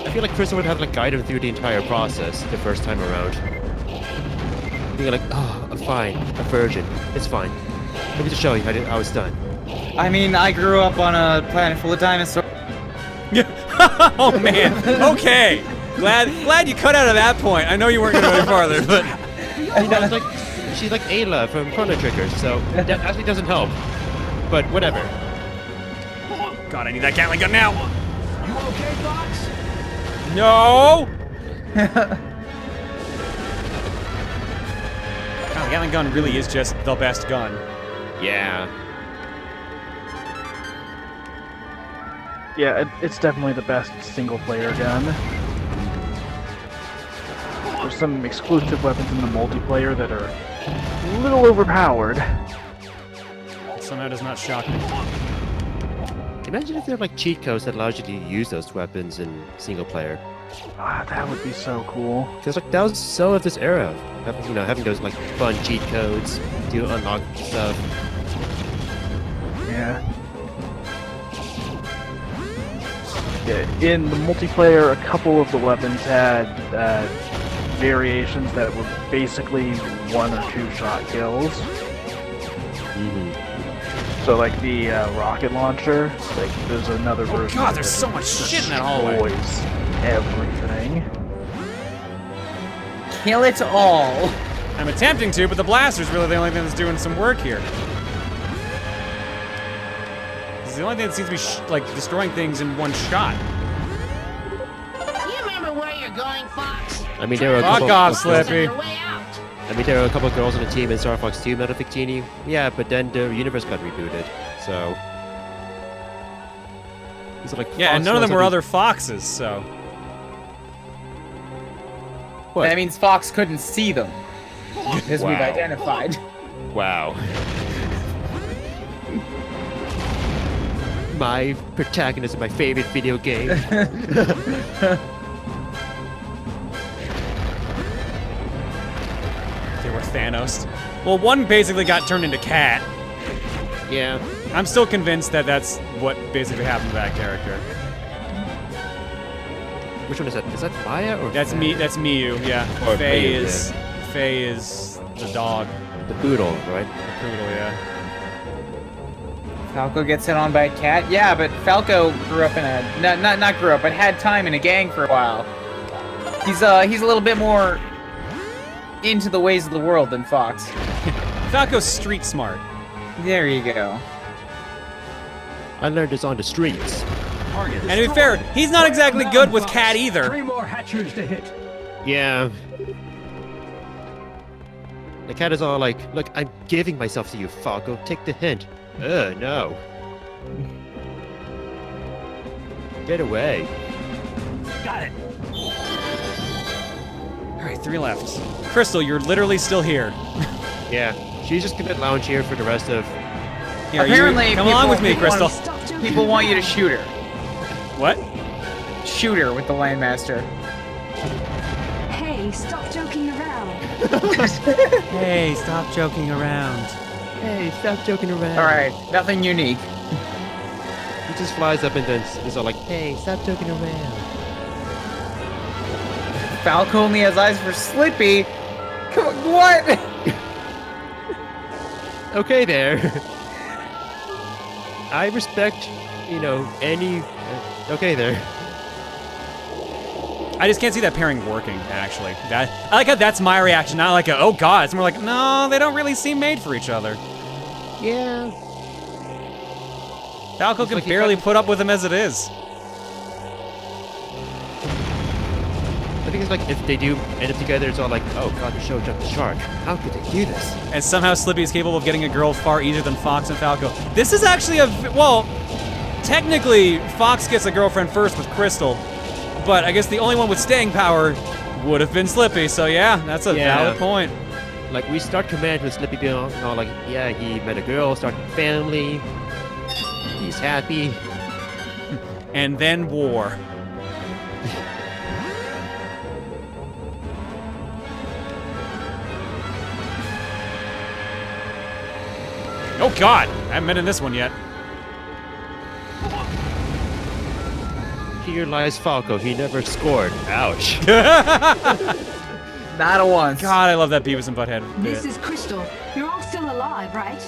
I feel like Crystal would have like guided him through the entire process the first time around. Being like, oh, I'm fine, a virgin, it's fine. Let me just show you how it's done. I mean, I grew up on a planet full of dinosaurs. Oh man. Okay. Glad you cut out of that point. I know you weren't going to go any farther, but It's like, she's like Ayla from Chrono Trigger, so that actually doesn't help. But whatever. God, I need that Gatling gun now. You okay, Fox? No. God, the Gatling gun really is just the best gun. Yeah. Yeah, it's definitely the best single-player gun. There's some exclusive weapons in the multiplayer that are a little overpowered. It somehow does not shock me. Imagine if there were like cheat codes that allowed you to use those weapons in single player. Ah, that would be so cool. Because like that was so of this era. Having those like fun cheat codes to unlock stuff. Yeah. In the multiplayer, a couple of the weapons had variations that were basically 1 or 2 shot kills. So like the rocket launcher, like there's another version. God, of there's it so much shit in that hallway. destroys everything. Kill it all. I'm attempting to, but the blaster's really the only thing that's doing some work here. It's the only thing that seems to be like destroying things in one shot. You remember where you're going, Fox? I mean, there were a Fuck couple. off, of Slippy. Your way out. I mean, there were a couple of girls on the team in Star Fox 2 Metal Victini. Yeah, but then the universe got rebooted, so. These are like Yeah, and Fox none of them ones were that other foxes, so. What? That means Fox couldn't see them, as we've Wow. identified. Wow. My protagonist of my favorite video game. They were Thanos. Well, one basically got turned into Cat. Yeah. I'm still convinced that that's what basically happened to that character. Which one is that? Is that Maya or That's me. That's Miyu. Yeah. Or Faye Miyu, is. Faye is the dog. the poodle, right? The poodle. Yeah. Falco gets hit on by a cat. Yeah, but Falco grew up in a not grew up, but had time in a gang for a while. He's a little bit more into the ways of the world than Fox. Falco's street smart. There you go. I learned this on the streets. Target And to be fair, he's not exactly good with Cat either. 3 more hatchers to hit. Yeah. The cat is all like, look, I'm giving myself to you, Falco. Take the hint. No. Get away. Got it. All right, 3 left. Crystal, you're literally still here. Yeah. She's just gonna lounge here for the rest of... Here, Apparently, come along with me, people Crystal. People want you to shoot her. What? Shoot her with the Landmaster. Hey, stop joking around. Hey, stop joking around. Hey, stop joking around. All right, nothing unique. He just flies up and then is all like, hey, stop joking around. Falco only has eyes for Slippy. Come on, what? Okay there. I respect, any... okay there. I just can't see that pairing working, actually. I like how that's my reaction, not like oh god. It's more like, no, they don't really seem made for each other. Yeah. Falco It's can like he barely got- put up with him as it is. I think it's like if they do end up together, it's all like, oh god, the show jumped the shark. How could they do this? And somehow Slippy is capable of getting a girl far easier than Fox and Falco. This is actually well, technically, Fox gets a girlfriend first with Crystal, but I guess the only one with staying power would have been Slippy, so yeah, that's a Yeah. valid point. Like, we start command with Slippy being all like, yeah, he met a girl, started a family, he's happy. And then war. Oh god, I haven't been in this one yet. here lies Falco. He never scored. Ouch. Not a once. God, I love that Beavis and Butthead This bit. is Crystal. You're all still alive, right?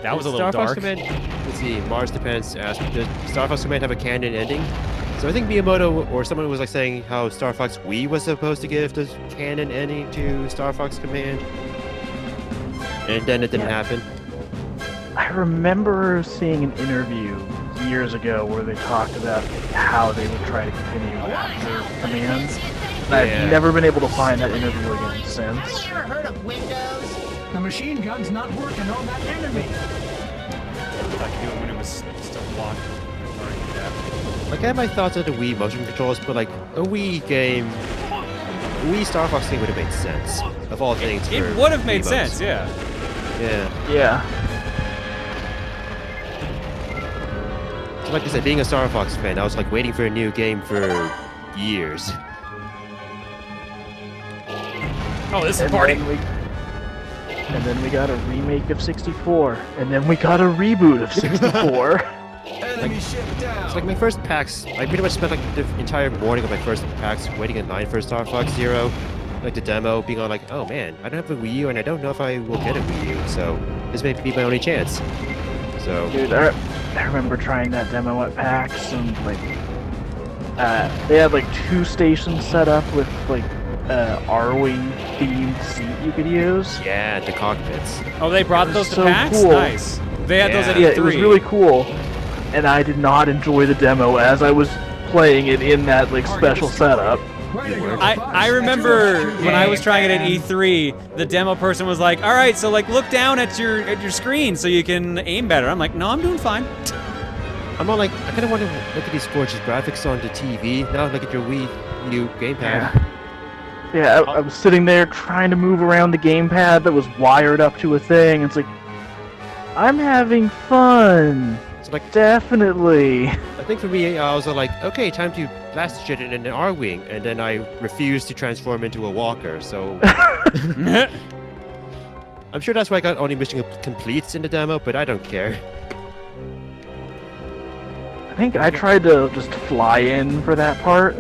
That was a little Star Fox dark. Command, let's see, Mars Depends asked, does Star Fox Command have a canon ending? So I think Miyamoto or someone was like saying how Star Fox Wii was supposed to give the canon ending to Star Fox Command. And then it didn't happen. I remember seeing an interview years ago where they talked about how they would try to continue after Command. And I've never been able to find that interview again since. Have you ever heard of Windows? The machine gun's not working on that enemy. I could do it when it was still locked. Like, I had my thoughts on the Wii motion controls, but like, a Wii game, a Wii Star Fox thing would have made sense. Of all things. It for would have made Wiimotes. sense, yeah. Yeah. Yeah. So like I said, being a Star Fox fan, I was like waiting for a new game for years. Oh, this is And party. then we got a remake of 64, and then we got a reboot of 64. It's like my first PAX, I pretty much spent like the entire morning of my first PAX waiting in line for Star Fox Zero. Like the demo, being on like, oh man, I don't have a Wii U and I don't know if I will get a Wii U, so this may be my only chance. So, Dude, I remember trying that demo at PAX, and like, they had like 2 stations set up with like R-Wing themed seat you could use. yeah, the cockpits. Oh, they brought those to so PAX? cool. Nice. They had those at Yeah, E3. it was really cool, and I did not enjoy the demo as I was playing it in that like special setup. I remember when I was trying it at E3, the demo person was like, "All right, so like look down at your screen so you can aim better." I'm like, "No, I'm doing fine." I'm all like, I kind of want to look at these gorgeous graphics on the TV, now look at your Wii U gamepad. Yeah, I was sitting there trying to move around the gamepad that was wired up to a thing. It's like, I'm having fun. So like, Definitely. I think for me, I was like, okay, time to blast shit in an R-Wing, and then I refused to transform into a walker, so... I'm sure that's why I got only mission completes in the demo, but I don't care. I think I tried to just fly in for that part.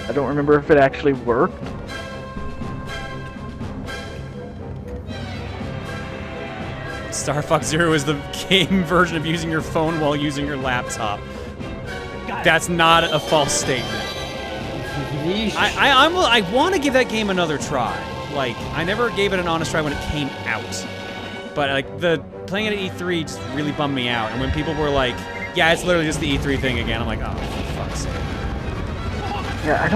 I don't remember if it actually worked. Star Fox Zero is the game version of using your phone while using your laptop. That's not a false statement. I want to give that game another try. Like, I never gave it an honest try when it came out. But like playing it at E3 just really bummed me out. And when people were like, yeah, it's literally just the E3 thing again, I'm like, oh, for fuck's sake. Yeah, I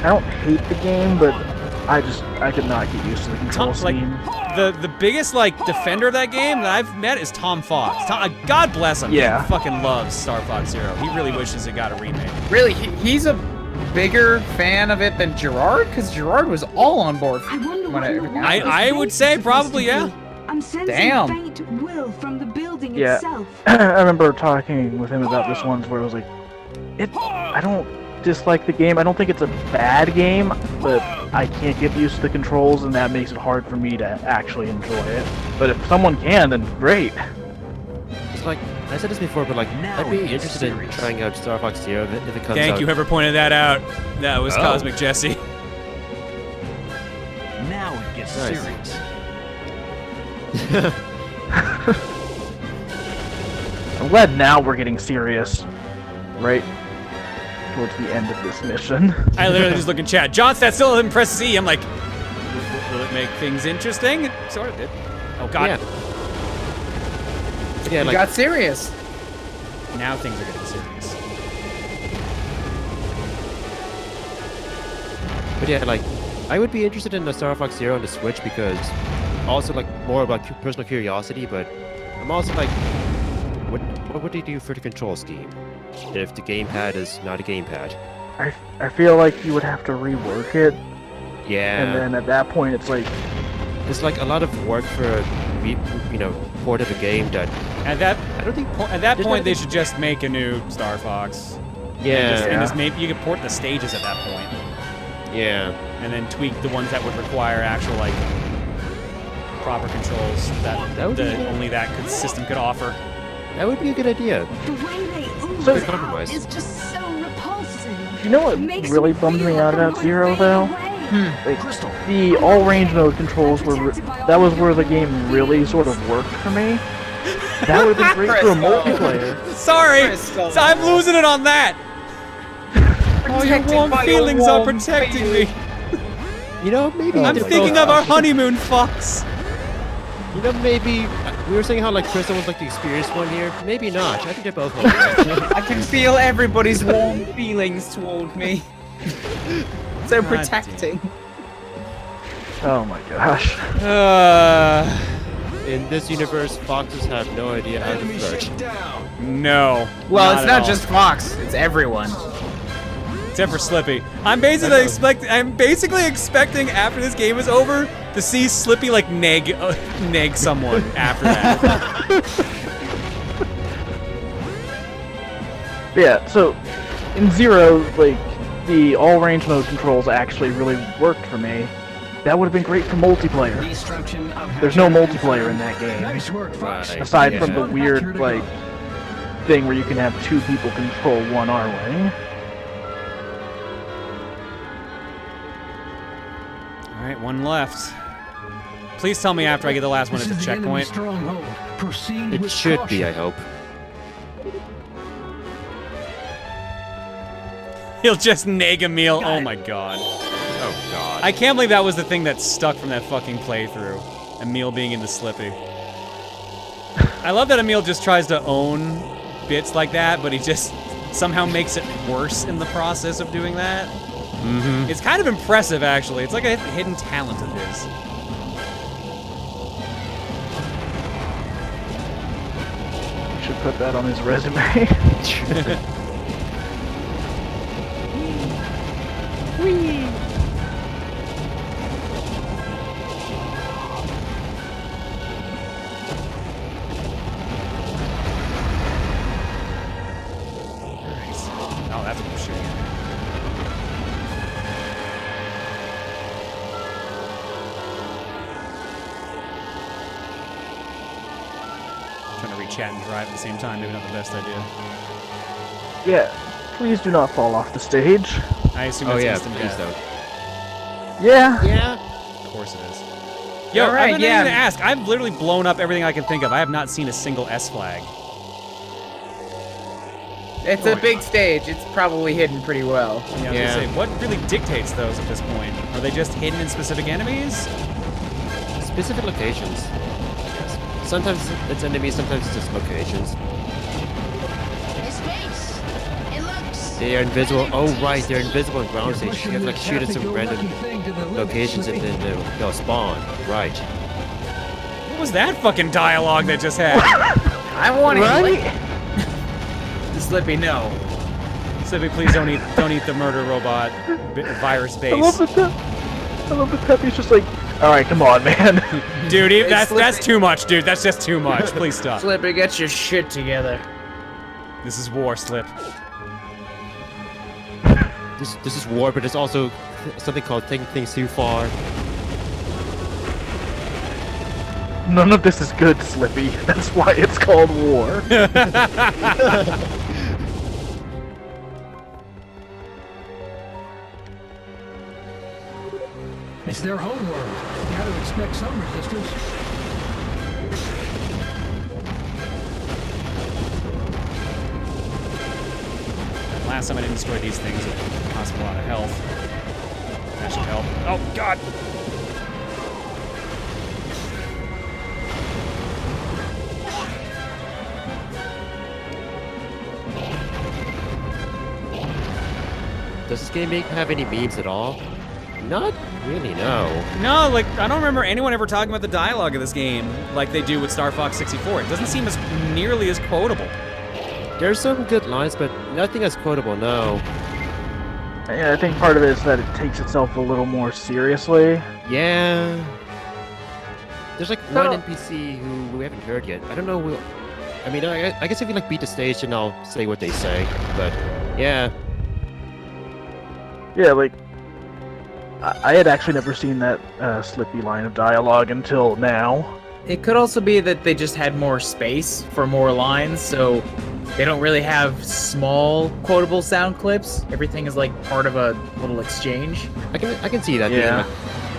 don't hate the game, but I could not get used to the control scheme. The biggest like defender of that game that I've met is Tom Fox. God bless him. Yeah. He fucking loves Star Fox Zero. He really wishes it got a remake. Really, he's a bigger fan of it than Gerard, because Gerard was all on board. I wonder when what it your came wife out. I would is say supposed probably, to yeah. be. I'm sensing Damn. faint will from the building Yeah. itself. I remember talking with him about this once where it was like, I don't dislike the game. I don't think it's a bad game, but I can't get used to the controls, and that makes it hard for me to actually enjoy it. But if someone can, then great. It's like, I said this before, but like, I'd be interested in trying out Star Fox Zero if it comes out. Thank you, whoever pointed that out. That was Oh. Cosmic Jesse. Now it gets Nice. serious. I'm glad now we're getting serious, right towards the end of this mission. I literally just look in chat. Johnstat still didn't press C. I'm like, will it make things interesting? It sort of did. Oh god. Yeah. Yeah, You like, got serious. Now things are getting serious. but yeah, like, I would be interested in the Star Fox Zero on the Switch because also like more about personal curiosity, but I'm also like, what would they do for the control scheme if the gamepad is not a gamepad? I feel like you would have to rework it, Yeah, and then at that point it's like, it's like a lot of work for a port of a game that At that I don't think. at that Didn't point, I they think- should just make a new Star Fox. Yeah, And just maybe you could port the stages at that point, yeah. and then tweak the ones that would require actual like proper controls that That would be good. only that system could offer. That would be a good idea. The way they So- good compromise. It's just so repulsive. You know what Makes really me bummed me feel out like I'm about Zero, fading though? away. Like, Crystal. the all-range mode controls were... That was where the game really sort of worked for me. That would have been great for a Crystal. multiplayer. Sorry, Crystal. so I'm losing it on that. All your Protected warm by your feelings are warm protecting me. You know, maybe I'm my thinking God. of our honeymoon, Fox. You know, maybe we were saying how like Crystal was like the experienced one here. Maybe not. I think they're both holding. I can feel everybody's warm feelings toward me. So God protecting. Oh my gosh. In this universe, foxes have no idea how to Enemy flirt. ship down. No. Well, it's at not all. just Fox, it's everyone. Except for Slippy. I'm basically expecting after this game is over to see Slippy like neg someone after that. Yeah, so in Zero, like, the all-range mode controls actually really worked for me. That would have been great for multiplayer. Destruction of There's no hazard multiplayer in confirmed. that game. Nice work, Fox. Right. Aside Yeah. from the weird, like, thing where you can have two people control one arm. All right, one left. Please tell me after I get the last one This at the is enemy checkpoint. stronghold. Proceed It with should caution. be, I hope. He'll just neg Emil. Oh my god. Oh god. I can't believe that was the thing that stuck from that fucking playthrough. Emil being into Slippy. I love that Emil just tries to own bits like that, but he just somehow makes it worse in the process of doing that. It's kind of impressive, actually. It's like a hidden talent of his. Should put that on his resume. Oh, that's what I'm shooting at. Trying to reach chat and drive at the same time, maybe not the best idea. Yeah, please do not fall off the stage. I assume Oh that's yeah, instant please death. don't. Yeah. Yeah. Of course it is. Yo, All right, I've been yeah. meaning to ask. I've literally blown up everything I can think of. I have not seen a single S flag. It's a big stage, it's probably hidden pretty well. Yeah, I was gonna Yeah. say, what really dictates those at this point? Are they just hidden in specific enemies? Specific locations. Sometimes it's enemies, sometimes it's just locations. His face. It looks. They are invisible. Oh right, they're invisible in ground You're stations. You pushing have to like this shoot at some happy-go-lucky random thing to the limit, locations and Slippy. then they'll spawn. Right. What was that fucking dialogue that just had? I want to Right? Slippy, no. Slippy, please don't eat the murder robot virus I love base. that Peppy's just like, alright, come on, man. Dude, Hey, that's Slippy. too much, dude. That's just too much. Please stop. Slippy, get your shit together. This is war, Slip. This is war, but it's also something called taking things too far. None of this is good, Slippy. That's why it's called war. It's their home world. Gotta expect some resistance. Last time I didn't destroy these things, it cost me a lot of health. That should help. Oh, God! Does this game have any memes at all? Not really, no. No, like, I don't remember anyone ever talking about the dialogue of this game like they do with Star Fox 64. It doesn't seem as nearly as quotable. There's some good lines, but nothing as quotable, no. Yeah, I think part of it is that it takes itself a little more seriously. Yeah. There's like No. one NPC who we haven't heard yet. I don't know. I mean, I guess if you like beat the stage, then I'll say what they say. But yeah. Yeah, like, I had actually never seen that Slippy line of dialogue until now. It could also be that they just had more space for more lines, so They don't really have small quotable sound clips. Everything is like part of a little exchange. I can see that. Yeah.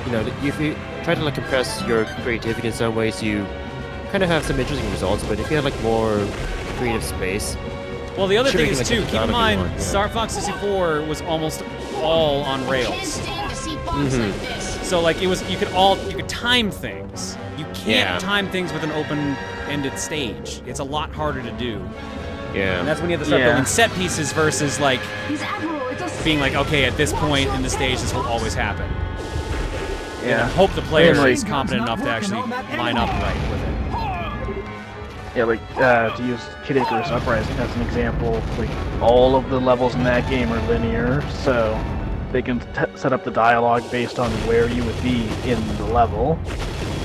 Being, like, if you try to like compress your creativity in some ways, you kind of have some interesting results. But if you have like more creative space, Well, the other Sure, thing you is can, too, like, keep in dialogue mind, you want, yeah. Star Fox 64 was almost all on Can't rails. stand to see Fox like this. So like you could time things. You can't Yeah. time things with an open-ended stage. It's a lot harder to do. yeah. And that's when you have to start Yeah. building set pieces versus like He's Admiral. It's a being like, okay, at this point in the stage, this will always happen. Yeah. And hope the player like- is competent enough to actually line up right with it. Yeah, like, to use Kid Icarus Uprising as an example, like, all of the levels in that game are linear, so they can set up the dialogue based on where you would be in the level.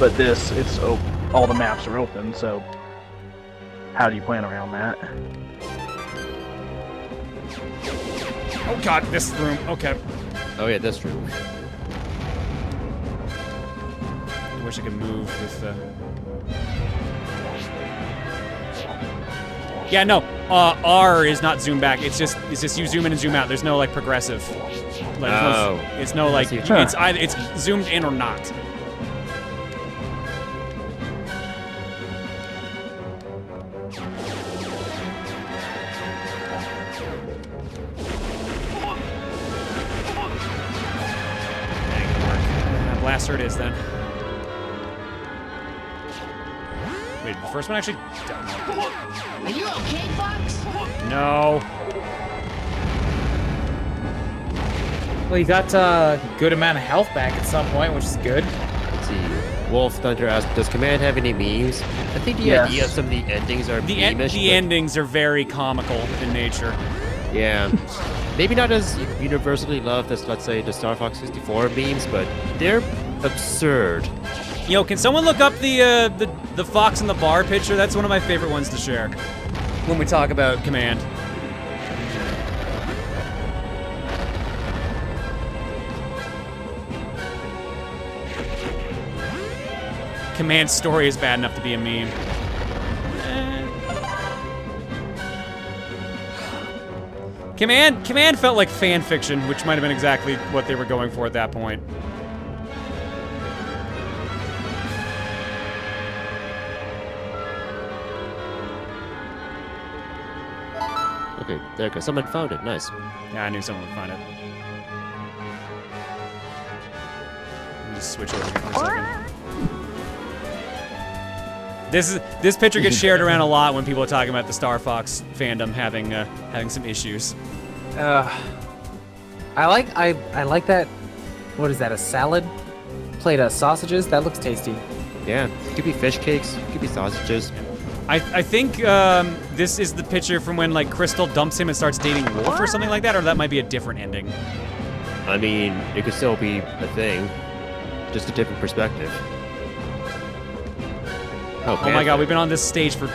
But this, it's all the maps are open, so how do you plan around that? Oh god, this room. Okay. Oh yeah, that's true. I wish I could move with the... Yeah, no. R is not zoom back. It's just you zoom in and zoom out. There's no like progressive. Like, Oh. it's no like see. it's either it's zoomed in or not. Blaster it is then. Wait, the first one actually. Are you okay, Fox? No. Well, you got a good amount of health back at some point, which is good. Let's see. Wolf Thunder asked, "Does Command have any memes?" I think the Yes. idea of some of the endings are The memeish, but endings are very comical in nature. yeah, maybe not as universally loved as, let's say, the Star Fox 64 memes, but they're absurd. Yo, can someone look up the fox in the bar picture? That's one of my favorite ones to share when we talk about Command. Command's story is bad enough to be a meme. Command felt like fan fiction, which might have been exactly what they were going for at that point. Okay, there you go. Someone found it. Nice. Yeah, I knew someone would find it. Let me just switch over here for a second. This picture gets shared around a lot when people are talking about the Star Fox fandom having some issues. I like that. What is that? A salad? Plate of sausages. That looks tasty. Yeah, it could be fish cakes, it could be sausages. I think this is the picture from when like Crystal dumps him and starts dating Wolf or something like that, or that might be a different ending. I mean, it could still be a thing, just a different perspective. Oh my god, we've been on this stage for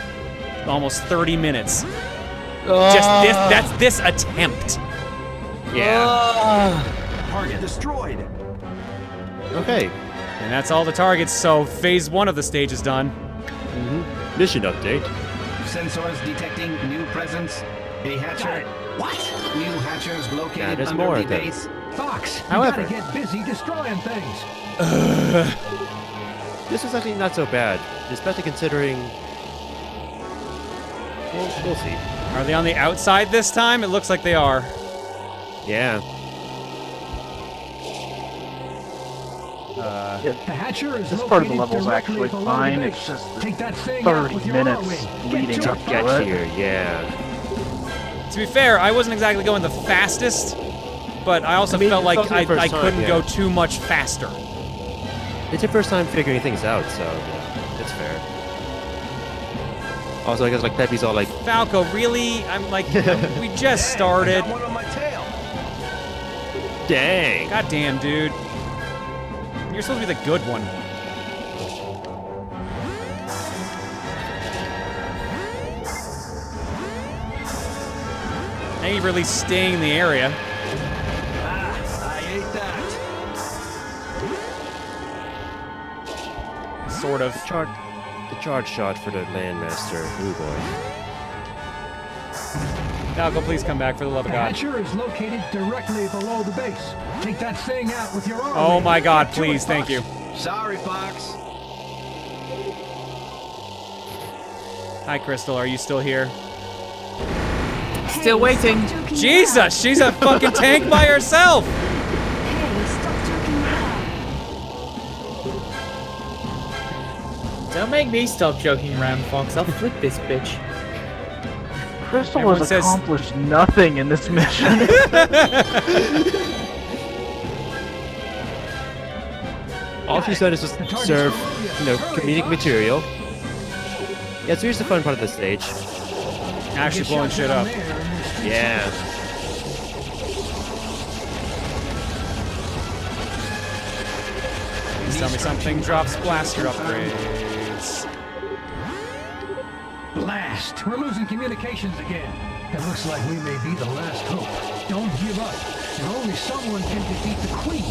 almost 30 minutes. Oh. That's this attempt. Yeah. Target destroyed. Okay. And that's all the targets, so phase 1 of the stage is done. Mission update. Sensors detecting new presence. A hatcher. What? New hatchers Yeah, located there's under more the of them. base. Fox, you However- gotta get busy destroying things. This is actually not so bad, especially considering. We'll see. Are they on the outside this time? It looks like they are. Yeah. The hatcher is This part of the located level's directly actually below fine, the it's base. just the Take that thing out 30 with your minutes R-wing. leading to up it. to Get it. here, yeah. To be fair, I wasn't exactly going the fastest, but I also I mean, felt like it's also the I first time, couldn't yeah. go too much faster. It's your first time figuring things out, so yeah, it's fair. Also, I guess like Pepe's all like, Falco, really? I'm like, we just started. Got one on my tail. dang. God damn, dude. You're supposed to be the good one. Now you're really staying in the area. I ate that. Sort of. The charge shot for the Landmaster. Ooh boy. Falco, please come back for the love of The God. hatcher is located directly below the base. Take that thing out with your arm. Oh my God, Get to it, please, thank Fox. you. Sorry, Fox. Hi, Crystal, are you still here? Still waiting. Stop joking Jesus, she's a fucking tank by herself! around. Hey, stop joking around. Don't make me stop joking around, Fox. I'll flip this bitch. Crystal Everyone has says- accomplished nothing in this mission. All she said is just serve, comedic material. Yeah, so here's the fun part of the stage. Actually blowing shit up. Yeah. Please tell me something drops blaster upgrades. Blast! We're losing communications again. It looks like we may be the last hope. Don't give up. And only someone can defeat the Queen.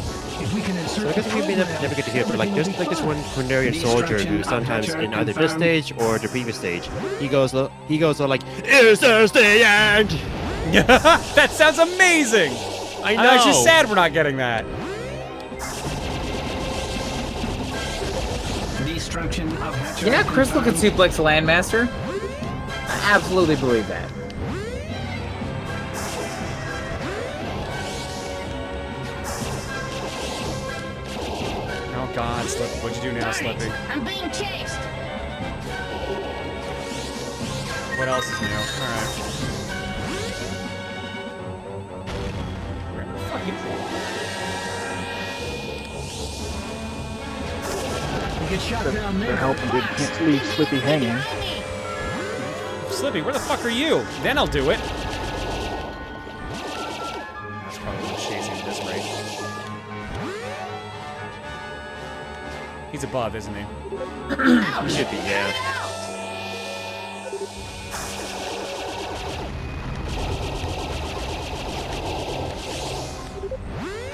If we can insert So I guess the we may program, never get to hear, but like everything there's will like be this fine. one Cornerian soldier who sometimes in either this stage or the previous stage, he goes like, "Is this the end?" That sounds amazing! I know. I'm actually sad we're not getting that. Destruction of hatcher. Yeah, Crystal can confirmed. suplex a Landmaster. I absolutely believe that. Oh God, Slippy, what'd you do now, Slippy? I'm being chased. What else is new? Alright. We get shot down They're there. helping, dude. Can't leave Slippy hanging. Slippy, where the fuck are you? Then I'll do it. That's probably what chasing at this rate. He's above, isn't he? He should be, yeah.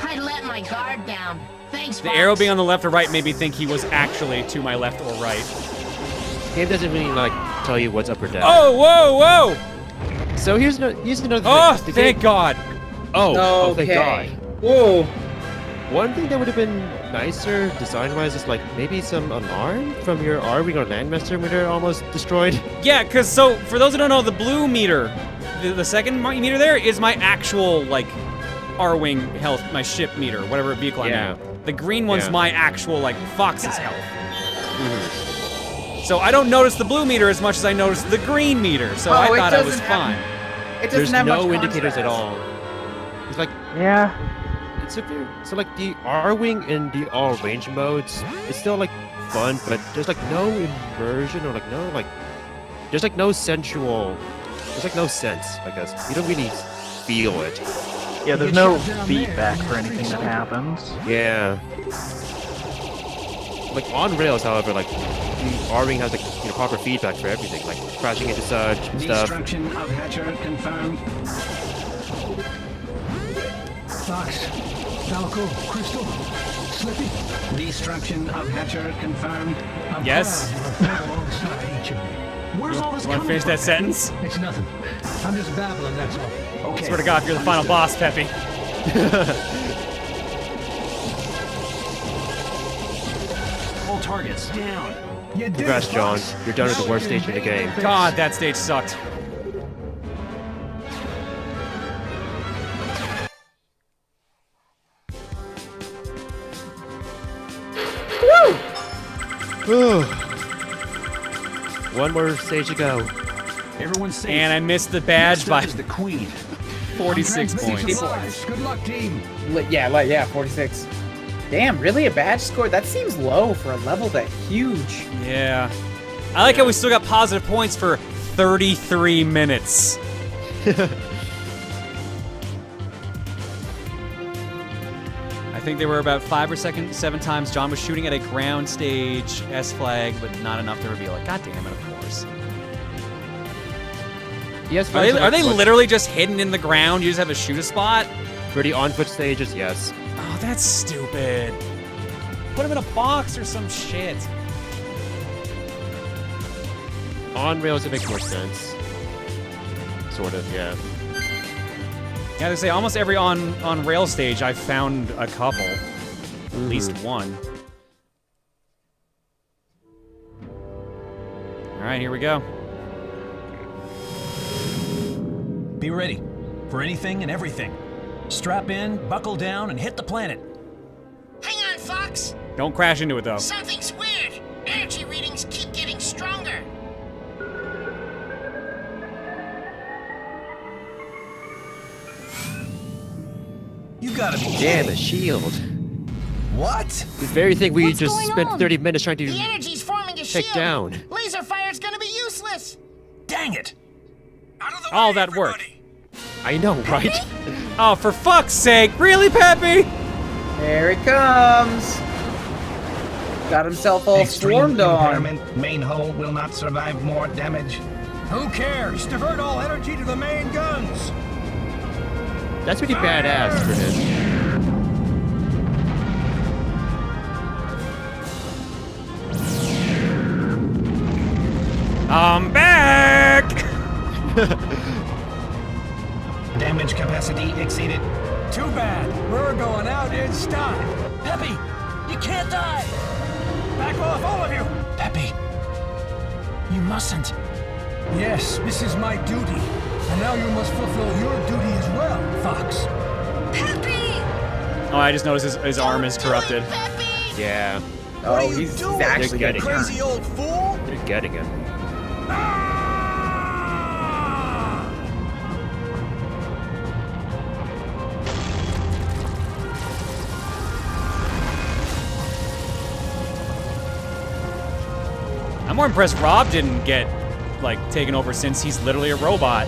I let my guard down. Thanks, The arrow being on the left or right made me think he was actually to my left or right. Game doesn't really like tell you what's up or down. Oh, whoa, whoa! So here's another Oh, thing. The thank game- God! Oh, thank God. Whoa. One thing that would have been nicer design-wise is like maybe some alarm from your R-Wing or Landmaster when they're almost destroyed. Yeah, because so, for those who don't know, the blue meter, the second meter there is my actual, like, R-Wing health, my ship meter, whatever vehicle I'm Yeah. in. The green one's Yeah. my actual, like, Fox's health. So I don't notice the blue meter as much as I notice the green meter, so I Oh, it thought I was doesn't have- fine. It There's doesn't have no much indicators at contrast. all. It's like Yeah. it's a very, so like the R-Wing and the all range modes, it's still like fun, but there's like no immersion or like no like there's like no sensual, there's like no sense. I guess you don't really feel it. Yeah, there's no feedback for anything that happens. Yeah. Like on rails, however, like the R-Wing has like proper feedback for everything, like crashing into such stuff. Destruction of hatcher confirmed. Fox, Falco, Crystal, Slippy. Destruction of hatcher confirmed. I'm Yes? proud to have fought alongside each of you. Where's all this You want to finish that sentence? It's nothing. I'm just babbling, that's all. Okay. Swear to God, if you're the final boss, Peppy. All targets down. You did Congrats, it, John. Fox. You're done with the Now worst we can stage in the invade game. their base. God, that stage sucked. One more stage to go. Everyone's safe. And I missed the badge Next by up is the Queen. 46 Transmitting points. supplies. Good luck, team. Yeah, 46. Damn, really? A badge score? That seems low for a level that huge. Yeah. I like how we still got positive points for 33 minutes. I think there were about 5 or 7 times John was shooting at a ground stage S flag, but not enough to reveal it. God damn it, of course. Yes, Are they literally just hidden in the ground? You just have to shoot a spot? for the on-foot stages? Yes. Oh, that's stupid. Put him in a box or some shit. On rails, it makes more sense. Sort of, yeah. Yeah, they say almost every on rail stage I've found a couple. At least one. Alright, here we go. Be ready for anything and everything. Strap in, buckle down, and hit the planet. Hang on, Fox. Don't crash into it though. Something's weird. Energy readings keep getting stronger. You gotta be Damn, kidding. a shield. What? The very thing we What's just going spent on? 30 minutes trying The to energy's forming a take shield. down. Laser fire's gonna be useless. Dang it! Out of the All way, that work. everybody. I know, right? Oh, for fuck's sake! Really, Peppy? There he comes. Got himself all Extreme swarmed on. impairment. Main hull will not survive more damage. Who cares? Divert all energy to the main guns. That's pretty badass for him. I'm back! Damage capacity exceeded. Too bad. We're going out in style. Peppy, you can't die. Back off, all of you. Peppy, you mustn't. Yes, this is my duty. And now you must fulfill your duty as well, Fox. Peppy! Oh, I just noticed his arm is corrupted. Peppy! Yeah, Oh, he's actually They're got getting turned. old fool! they're getting him. I'm more impressed Rob didn't get, like, taken over since he's literally a robot.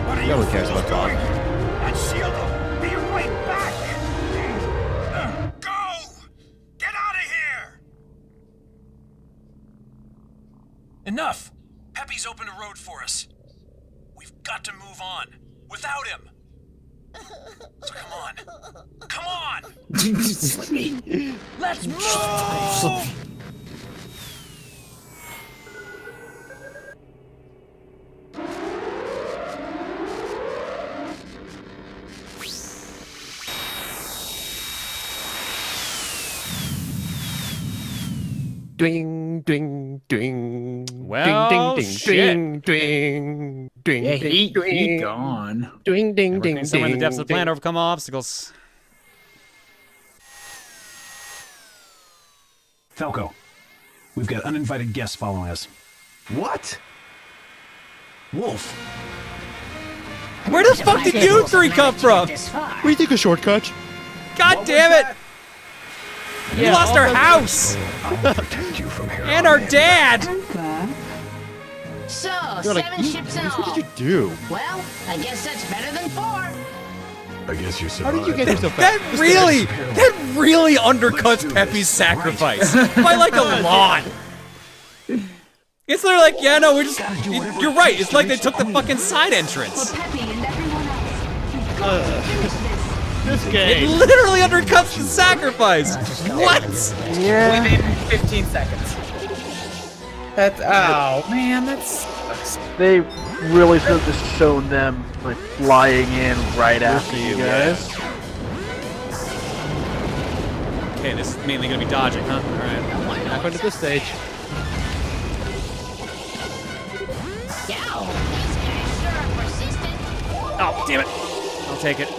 What are No you one cares fools about Bob. doing? That shield will be right back. Go! Get out of here! Enough! Peppy's opened a road for us. We've got to move on. Without him. So come on. Come on! Let's move! Ding, ding, ding. Well, ding, ding, shit. ding, ding, ding, Yeah, ding, he ding, gone. ding, ding, ding, Working somewhere in the depths of the ding. planet, overcome obstacles. Falco, we've got uninvited guests following us. What? Wolf, Where the fuck did you three come from? We think a shortcut. God damn it! We lost our house! And our dad! So, You're like, 7 ships in what all. did you do? Well, I guess that's better than 4. I guess you How survived. did you get yourself back? That really undercuts Peppy's sacrifice by like a lot. It's literally like, yeah, no, we're just. You're right. It's like they took the fucking side entrance. For Peppy and everyone else. You've got to finish this. This It game. literally undercuts the sacrifice. What? Yeah. Within 15 seconds. That's oh man, that's. They really should have just shown them like flying in right after you guys. Okay, this is mainly gonna be dodging, huh? All right. Back onto this stage. Yow, these guys sure are persistent. Oh, damn it! I'll take it.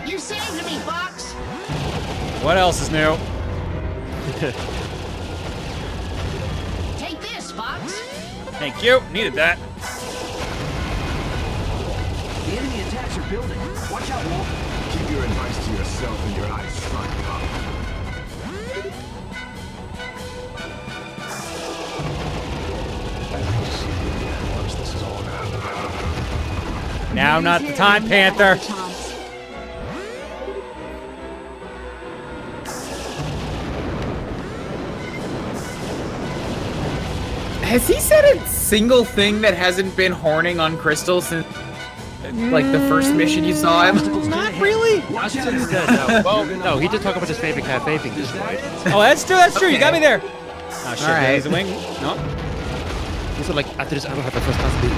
You saved me, Fox. What else is new? Take this, Fox. Thank you. Needed that. The enemy attacks are building. Watch out, Wolf. Keep your advice to yourself and your eyes fucked up. Now, not the time, Panther. Has he said a single thing that hasn't been horning on Crystal since, like, the first mission you saw him? Not really. Well, no, he did talk about his favorite cafe being destroyed. Oh, that's true. That's true. You got me there. Oh shit! All right. There's a wing. No. This is like, after this, I don't have my first class video.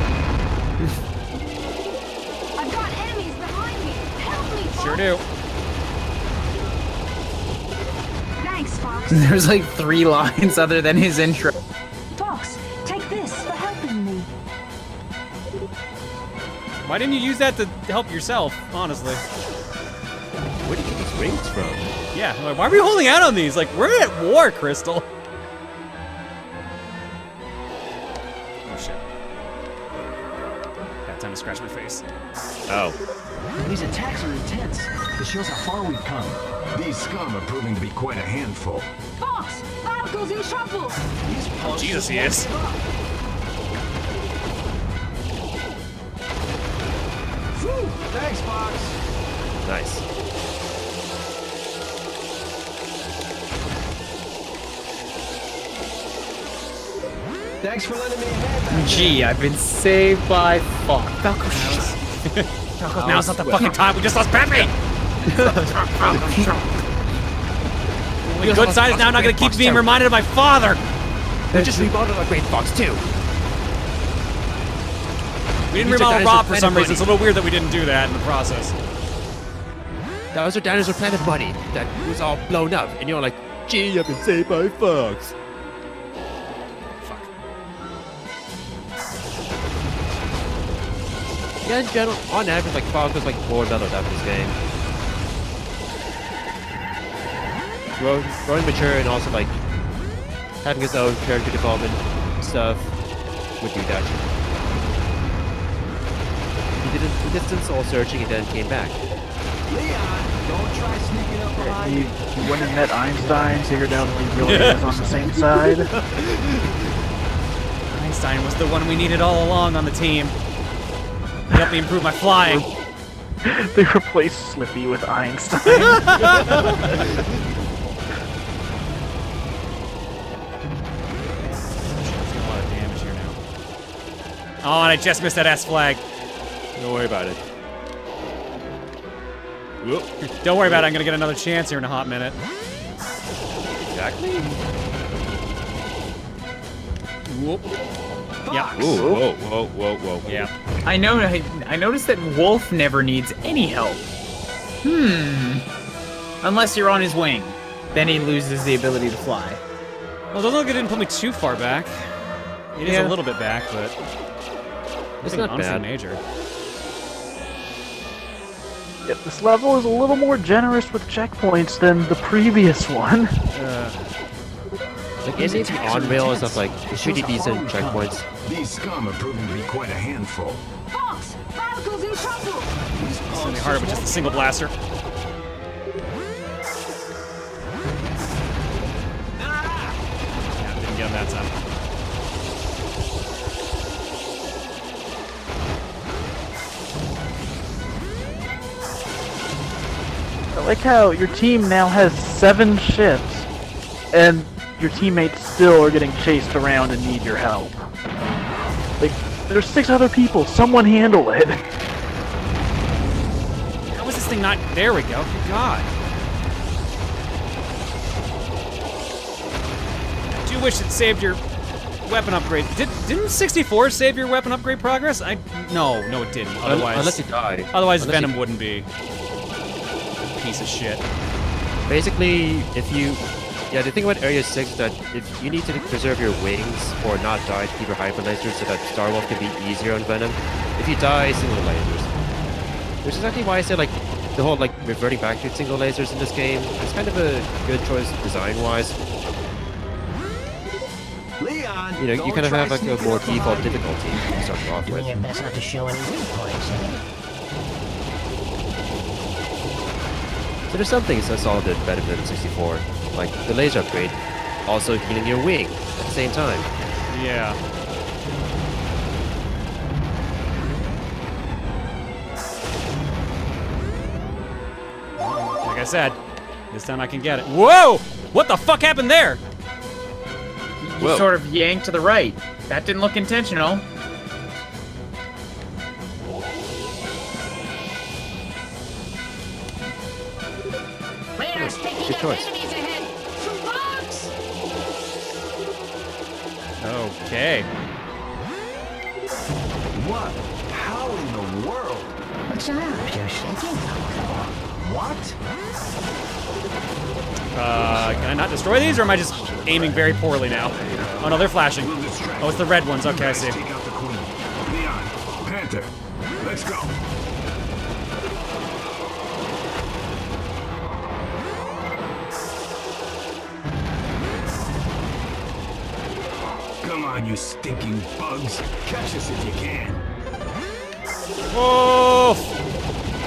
I've got enemies behind me. Help me, Fox. Sure do. Thanks, Fox. There's like 3 lines other than his intro. Fox, take this for helping me. Why didn't you use that to help yourself, honestly? Where did you get these rings from? Yeah, like, why are we holding out on these? Like, we're at war, Crystal. Oh, shit. Bad time to scratch my face. Oh. These attacks are intense. It shows how far we've come. These scum are proving to be quite a handful. Fox, Falco's in trouble. These punks Jesus, just he won't is. give up. Whew, thanks, Fox. Nice. Thanks for letting me ahead. Gee, I've been saved by Fox. Falco, Now's not the fucking time. We just lost Peppy. The good side is now not going to keep being reminded of my father. We just remodeled a Great Fox too. We didn't These are remodel dinosaur Rob for planet some reason. bunny. It's a little weird that we didn't do that in the process. That was our Dinosaur Planet buddy that was all blown up, and you're like, gee, I've been saved by Fox. Fuck. Yeah, in general, on average, like Fox was like more mellowed up in this game. Growing mature and also like having his own character development stuff would do that. He did some soul searching and then came back. Leon, don't try sneaking up behind He me. went and met Einstein, figured out that he really is on the same side. Einstein was the one we needed all along on the team. He helped me improve my flying. They replaced Slippy with Einstein. Oh, and I just missed that S flag. Don't worry about it. Whoop. Don't worry about it. I'm gonna get another chance here in a hot minute. Exactly. Whoop. Yeah. Ooh, whoa. Yeah. I noticed that Wolf never needs any help. Unless you're on his wing. Then he loses the ability to fly. Well, those look, it didn't put me too far back. It is Yeah. a little bit back, but It's nothing not honestly bad. major. Yep, this level is a little more generous with checkpoints than the previous one. Like anything on rail and stuff like pretty decent checkpoints. These scum are proving to be quite a handful. Fox, Falco's in trouble. It's gonna be harder with just a single blaster. Yeah, didn't get him that time. I like how your team now has 7 ships, and your teammates still are getting chased around and need your help. Like, there's 6 other people. Someone handle it. How is this thing not? There we go. Good God. I do wish it saved your weapon upgrade. Didn't 64 save your weapon upgrade progress? No, it didn't. Otherwise, Unless you die. Otherwise, Unless Venom you- wouldn't be. Piece of shit. Basically, the thing about Area 6 is that if you need to preserve your wings or not die to keep your hyperlasers so that Star Wolf can be easier on Venom, if you die, single lasers. Which is exactly why I said, like, the whole, like, reverting back to single lasers in this game is kind of a good choice design-wise. Leon, You know, you don't kind of try have, like, a sneaking more up default behind me. difficulty to start off with. Doing your best not to show any weak points, eh? So there's some things that's all a bit better than 64, like the laser upgrade, also healing your wing at the same time. Yeah. Like I said, this time I can get it. Whoa! What the fuck happened there? You sort of yanked to the right. That didn't look intentional. Radar's picking Good up choice. enemies ahead. Fox! Okay. What? How in the world? What's up? You're shaking. What? Can I not destroy these, or am I just aiming very poorly now? Oh no, they're flashing. Oh, it's the red ones. Okay, I see. Take out the queen. Leon, Panther, let's go. Come on, you stinking bugs. Catch us if you can. Wolf!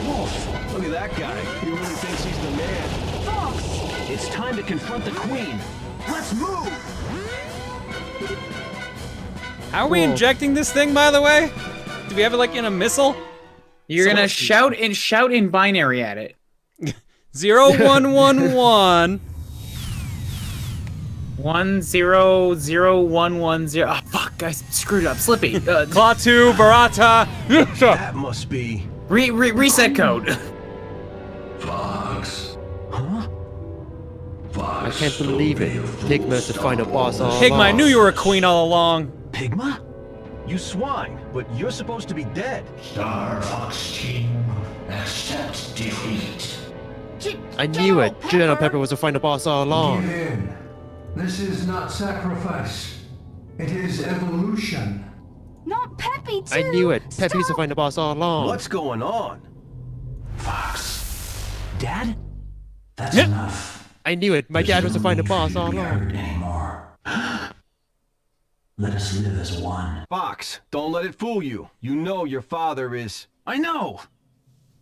Wolf, look at that guy. He really thinks he's the man. Fox! It's time to confront the queen. Let's move! How are we injecting this thing, by the way? Do we have it like in a missile? You're gonna shout in binary at it. 0111. 100110. Oh fuck, I screwed up. Slippy. Klaatu Barata. That must be... Reset code. Fox. Huh? Fox. I can't believe it. Pigma's the final boss all Pigma, I along. knew you were a queen all along. Pigma? You swine, but you're supposed to be dead. Star Fox team, accept defeat. I knew it. General Pepper was the final boss all along. Give in. This is not sacrifice. It is evolution. Not Peppy, too! I knew it. Peppy's the final boss all along. What's going on? Fox. Dad? That's Yep. enough. I knew it. My dad was the final boss all along. Anymore. Let us live as one. Fox, don't let it fool you. You know your father is... I know!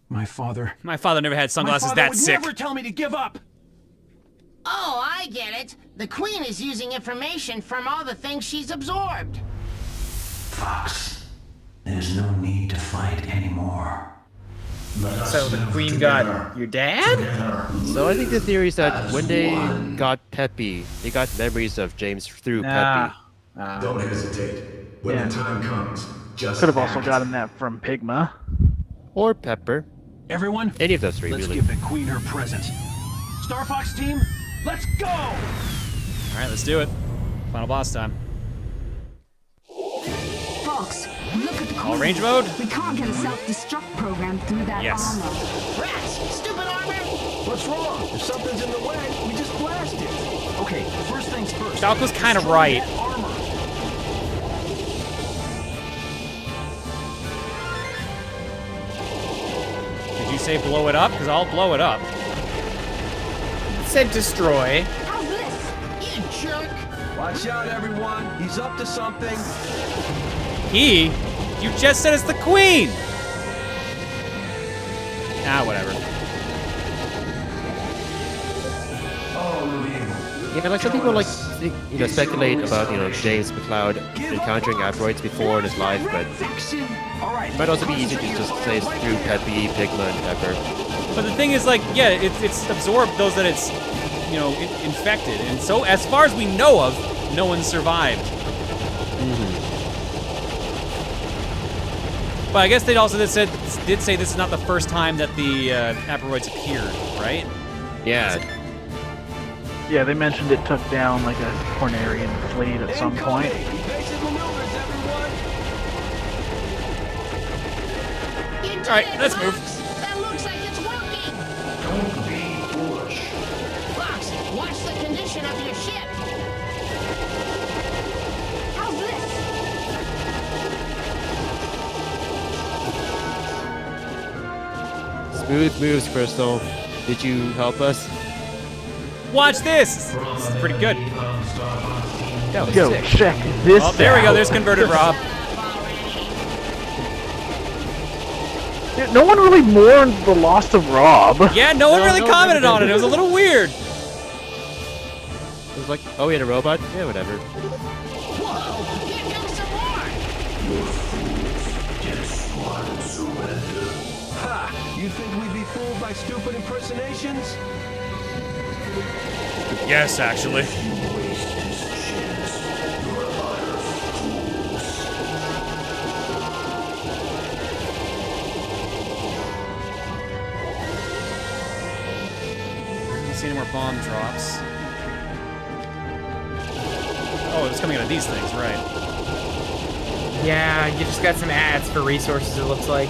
My father... My father never had sunglasses that sick. would never tell me to give up! Oh, I get it. The queen is using information from all the things she's absorbed. Fox. There's no need to fight anymore. Let us So the live queen together. got your dad? Together. So I think the theory is that when they one. got Peppy, they got memories of James through Ah. Peppy. Don't hesitate. When Yeah. the time comes, just Could have also act. gotten that from Pigma. Or Pepper. Everyone, Any of those three, let's really. give the queen her present. Star Fox team, let's go! Alright, let's do it. Final boss time. Fox, look at the All queen. range mode? We can't get a self-destruct program through that Yes. armor. Rats, stupid armor. What's wrong? If something's in the way, we just blast it. Okay, first things first. Falco's kind of Destroy right. that armor. Did you say blow it up? Because I'll blow it up. It said destroy. How's this? You jerk. Watch out, everyone. He's up to something. He? You just said it's the queen! Ah, whatever. Yeah, like some people like think, speculate about James McCloud encountering asteroids before in his life, but Section. All right. it might also be easy to just say it's through Peppy, Pigma, and Pepper. But the thing is, like, yeah, it's absorbed those that it's, infected. And so, as far as we know of, no one survived. But I guess they also did say this is not the first time that the asteroids appeared, right? Yeah. Yeah, they mentioned it took down like a Cornerian fleet at some point. Evasive maneuvers, everyone. You did All right, it, let's Fox. move. That looks like it's working. Don't be foolish. Fox, watch the condition of your ship. How's this? Smooth moves, Crystal. Did you help us? Watch this! This is pretty good. That was Go sick. check this Oh, there we go. out. There's converted Rob. Yeah, no one really mourned the loss of Rob. Yeah, no one No, really no, commented never on it. did. It was a little weird. It was like, oh, we had a robot? Yeah, whatever. Whoa, here comes some more. Ha! You think we'd be fooled by stupid impersonations? Yes, actually. Don't see any more bomb drops. Oh, it's coming out of these things, right? Yeah, you just got some ads for resources, it looks like.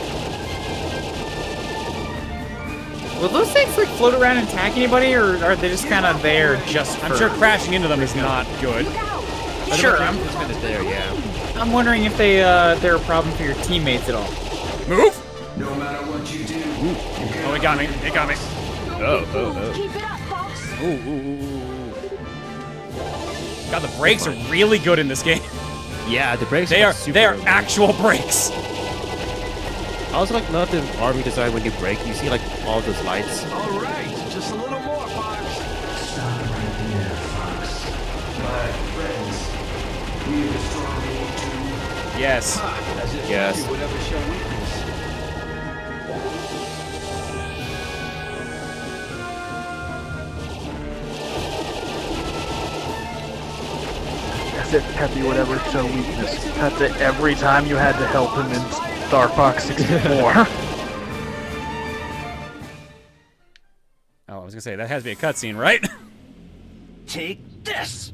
Will those things like float around and attack anybody, or are they just kind of there just for... I'm sure crashing into them is not good. Sure, It's kind of there, yeah. I'm wondering if they're a problem for your teammates at all. Move! No matter what you do, Oh, it got me. It got me. Oh. Keep it up, Fox. God, the brakes are really good in this game. Yeah, the brakes They are super good. actual brakes. I also like love the army design when you brake. You see like all those lights. All right, just a little more, Fox. stop right there, Fox. My friends, we have destroyed you. Yes. As if Yes. you would ever show weakness. As if Peppy would ever show weakness. That's it. Every time you had to help him in Star Fox 64. Oh, I was gonna say, that has to be a cutscene, right? Take this.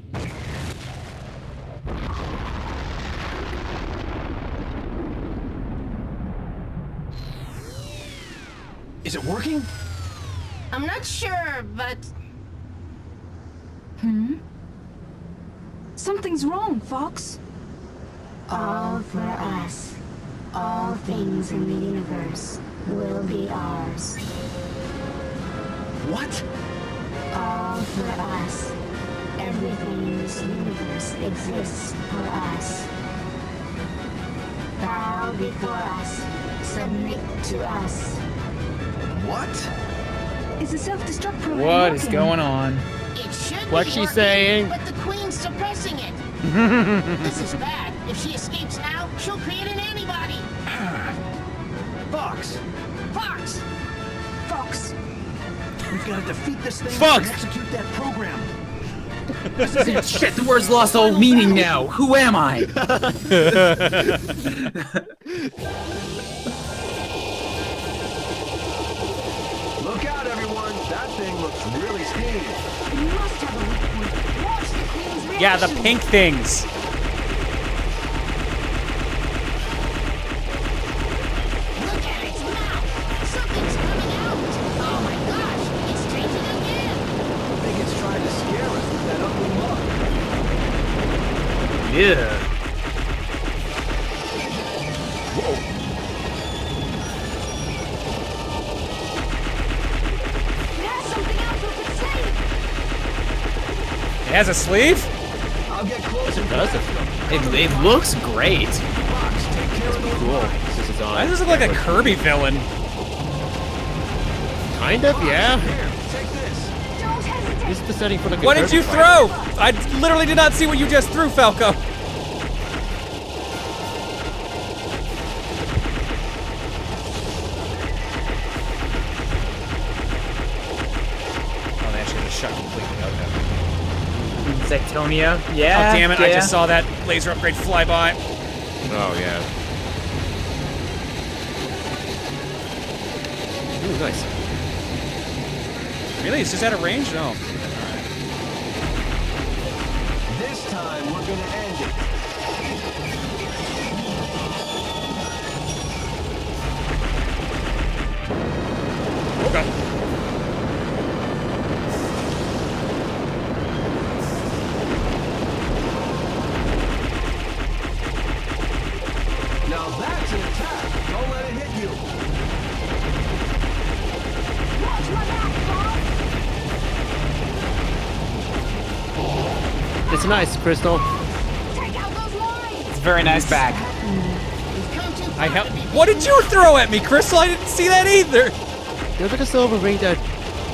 Is it working? I'm not sure, but Something's wrong, Fox. All for us. All things in the universe will be ours. What? All for us. Everything in this universe exists for us. Bow before us. Submit to us. What? Is the self-destruct program What is working? going on? it should What's be she working, saying? But the Queen's suppressing it. This is bad. If she escapes now, she'll create an antibody. Fox, Fox! Fox. we've got to defeat this thing Fox! and execute that program. Shit, the word's lost all meaning now. Who am I? Look out, everyone. That thing looks really steamy. You must have a weak point. Watch the Queen's reaction. Yeah, the pink things. Look at its mouth! Something's coming out! Oh my gosh! It's changing again! I think it's trying to scare us with that ugly mug. Yeah. It has something else we could save. It has a sleeve? I'll get closer. It does. It looks great. Fox, take care of those Cool. mines. This is on. Why does this look like a Kirby villain? Kind of, yeah. Here, take this. Don't hesitate. This is the setting for like a What did Kirby you fight. throw? I literally did not see what you just threw, Falco. Oh, they actually have a shot completely. Okay. Zectonia. Yeah. Oh, damn it. I yeah. just saw that laser upgrade fly by. Oh, yeah. Ooh, nice. Really? It's just out of range? No. This time, we're gonna end it. Okay. Now that's an attack. Don't let it hit you. Watch my back, Fox. It's nice, Crystal. Take out those lines. It's a very nice back. We've come too far I have. to be What did you throw at me, Crystal? I didn't see that either. There was like a silver ring that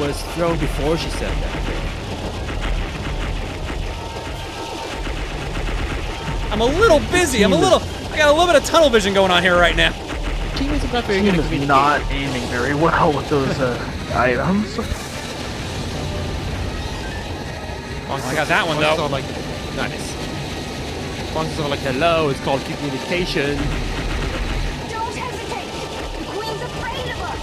was thrown before she said that. I'm a little busy. I got a little bit of tunnel vision going on here right now. Teammates are not very Team good at is communicating. not aiming very well with those items. I got that one, Fox is though. all like, nice. Fox is all like, hello, it's called communication. Don't hesitate. The Queen's afraid of us.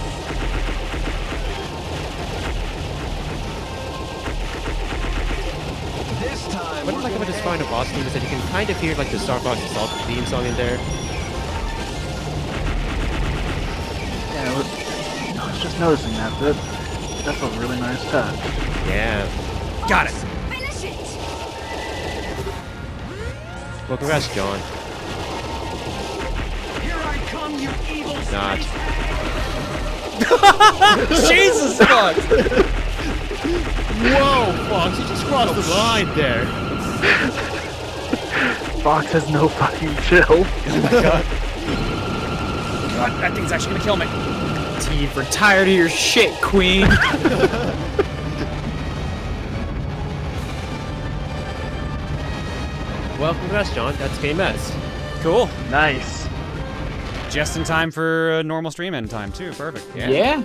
This What I like about this final boss theme is that you can kind of hear like the Star Fox Assault theme song in there. Yeah, I was just noticing that. That's a really nice touch. Yeah. Got it. Finish it! Well, congrats, John. Here I come, you evil Not. Jesus, Fox! Whoa, Fox, you just crossed the line there. Fox has no fucking chill. Oh my god. God, that thing's actually gonna kill me. Steve, we're tired of your shit, Queen. Well, congrats, John. That's KMS. Cool. Nice. Just in time for normal stream end time, too. Perfect. Yeah.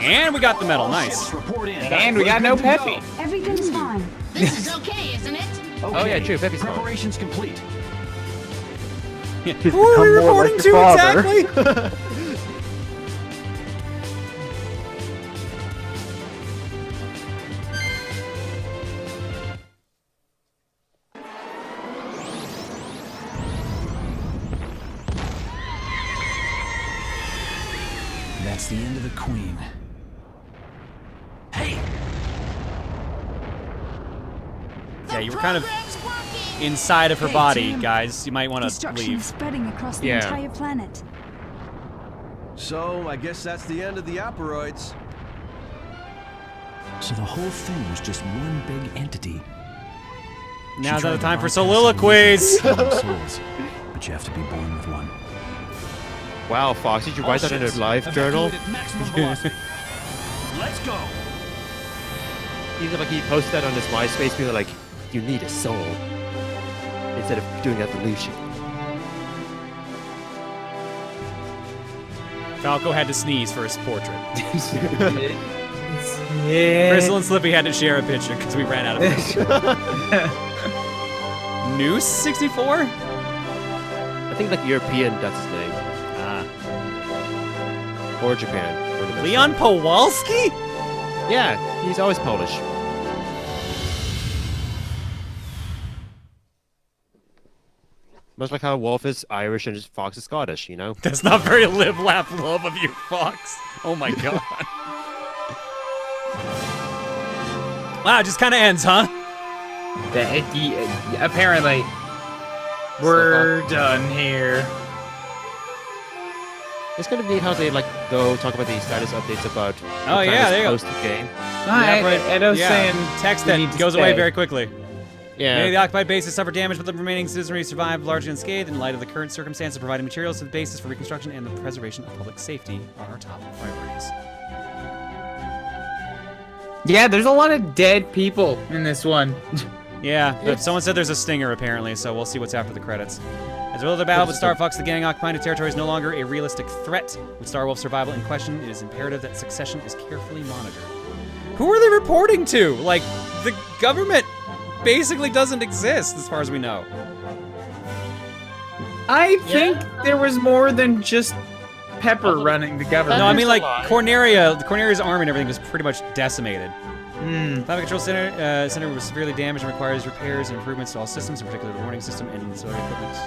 And we got the medal. Nice. Report in. And we got no Peppy. Everything's fine. This is okay, isn't it? Okay. Oh, yeah, true. Peppy's fine. Preparations complete. He's Who are we become more reporting like to your father. exactly? That's the end of the Queen. Hey! Yeah, you were kind of inside of her body, guys. You might want to Destruction leave. is spreading across the Yeah. entire planet. So, I guess that's the end of the aperoids. So the whole thing was just one big entity. Now's She not the tried to time for bypass soliloquies. the living souls, but you have to be born with one. Wow, Fox, did you write that in a live journal? Evacuate at maximum velocity. Let's go. Either like he posted that on his MySpace being like, you need a soul. Instead of doing evolution. Falco had to sneeze for his portrait. Yeah. Crystal and Slippy had to share a picture because we ran out of pictures. Noose 64? I think like European, that's his name. Or Japan. Or the Leon Powalski? Yeah, he's always Polish. Much like how Wolf is Irish and Fox is Scottish, you know? That's not very live, laugh, love of you, Fox. Oh my god. Wow, it just kind of ends, huh? Apparently. We're done here. It's gonna be neat how they like go talk about the status updates about Oh yeah, there you go. post the game. Edo's saying text we that need to goes away stay. very quickly. Yeah. Many of the occupied bases suffered damage, but the remaining citizenry survived largely unscathed. In light of the current circumstances, providing materials to the bases for reconstruction and the preservation of public safety are our top priorities. Yeah, there's a lot of dead people in this one. Yeah, but someone said there's a stinger apparently, so we'll see what's after the credits. As a result of the battle with Star Fox, the gang occupying the territory is no longer a realistic threat. With Star Wolf's survival in question, it is imperative that succession is carefully monitored. Who are they reporting to? Like, the government basically doesn't exist, as far as we know. I think there was more than just Pepper running the government. No, I mean like Corneria's army and everything was pretty much decimated. Climate Control Center was severely damaged and requires repairs and improvements to all systems, in particular the warning system and ancillary equipment.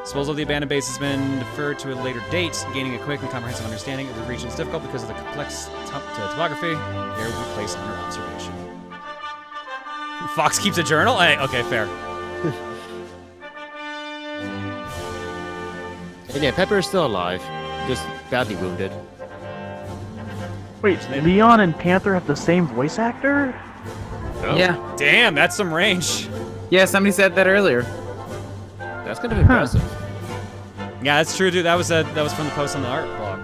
Disposal of the abandoned base has been deferred to a later date. Gaining a quick and comprehensive understanding of the region is difficult because of the complex topography. Air will be placed under observation. Fox keeps a journal? Hey, okay, fair. And yeah, Pepper is still alive, just badly wounded. Wait, Leon and Panther have the same voice actor? Oh, Yeah. Damn, that's some range. Yeah, somebody said that earlier. That's kind of impressive. Yeah, that's true, dude. That was from the post on the art blog.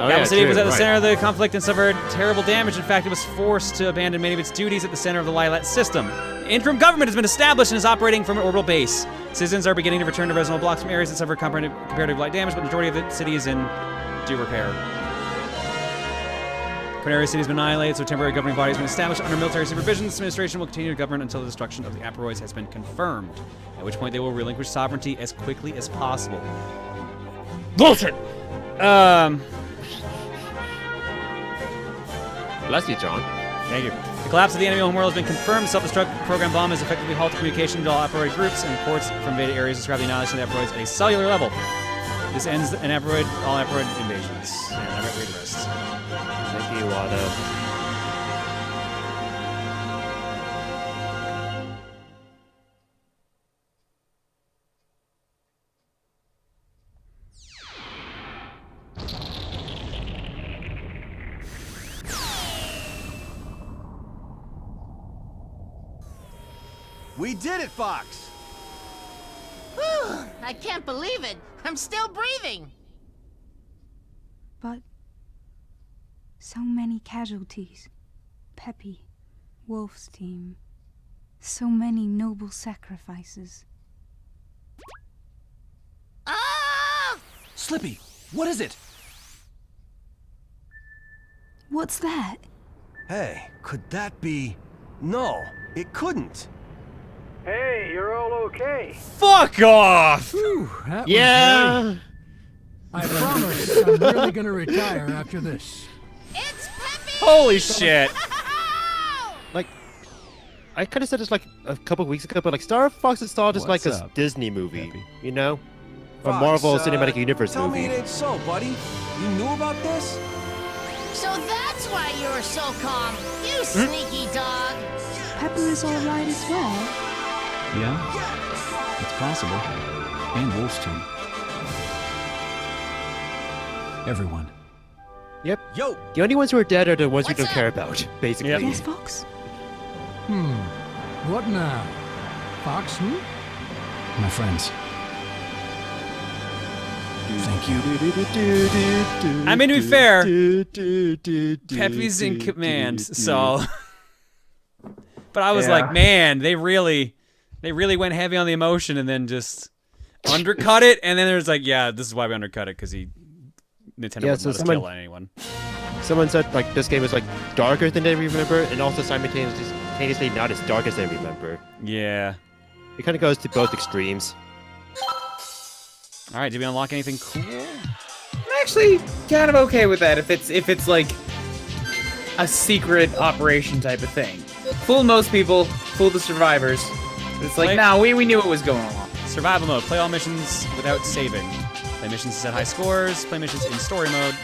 Oh, Capital City true, was at the right. center of the conflict and suffered terrible damage. In fact, it was forced to abandon many of its duties at the center of the Lylat System. An interim government has been established and is operating from an orbital base. Citizens are beginning to return to residential blocks from areas that suffered comparative light damage, but the majority of the city is in due repair. Corneria City has been annihilated, so a temporary governing body has been established under military supervision. This administration will continue to govern until the destruction of the aperoids has been confirmed, at which point they will relinquish sovereignty as quickly as possible. Bullshit! Bless you, John. Thank you. The collapse of the enemy homeworld has been confirmed. The self-destruct program bomb has effectively halted communication to all asteroid groups, and reports from invaded areas describe the annihilation of the asteroids at a cellular level. This ends all asteroid invasions. And I might read the rest. Thank you, Wada. We did it, Fox! Whew, I can't believe it. I'm still breathing. But so many casualties. Peppy, Wolf's team. So many noble sacrifices. Ah! Slippy, what is it? What's that? Hey, could that be... No, it couldn't. Hey, you're all okay. Fuck off! Whew, that was Yeah. great. I promise I'm really gonna retire after this. It's Peppy! Holy shit! Like, I kind of said this like a couple weeks ago, but like Star Fox is thought as like What's a up, Disney movie, Peppy? you know? A Fox, Marvel Cinematic Universe tell movie. me it ain't so, buddy. You knew about this? So that's why you were so calm, you sneaky dog. Pepper is all right as well. Yeah, it's possible. And Wolf's team. Everyone. Yep. Yo! The only ones who are dead are the ones we What's don't care up? about, basically. Yep. Yes, Fox? What now? Fox who? My friends. Thank you. I mean, to be fair, Peppy's in command, so... But I was Yeah. like, man, they really went heavy on the emotion and then just undercut it, and then there's like, yeah, this is why we undercut it, because Nintendo Yeah, wouldn't so let us someone- kill anyone. Someone said like this game is like darker than they remember, and also simultaneously not as dark as they remember. Yeah. It kind of goes to both extremes. All right, did we unlock anything cool? I'm actually kind of okay with that if it's like a secret operation type of thing. Fool most people, fool the survivors. It's like, nah, we knew what was going on. Survival mode. Play all missions without saving. Play missions to set high scores. Play missions in story mode.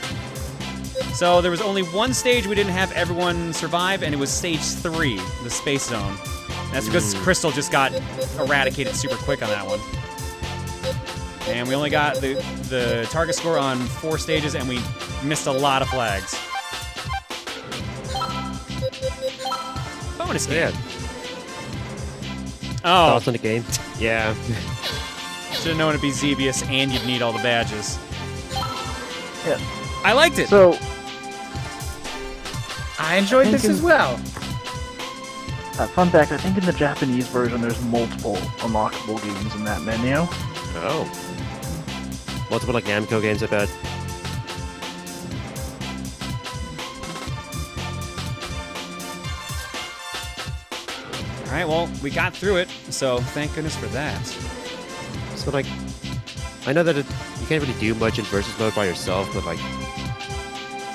So there was only one stage we didn't have everyone survive, and it was stage 3, the space zone. And that's because Crystal just got eradicated super quick on that one. And we only got the target score on 4 stages, and we missed a lot of flags. Bonus game. Yeah. Oh, Thoughts on the game? Yeah. should have known it'd be Xevious, and you'd need all the badges. Yeah. I liked it. So, I enjoyed this as well. fun fact, I think in the Japanese version there's multiple unlockable games in that menu. Oh. Multiple like Namco games, I bet. All right, well, we got through it, so thank goodness for that. So like, I know that you can't really do much in versus mode by yourself, but like,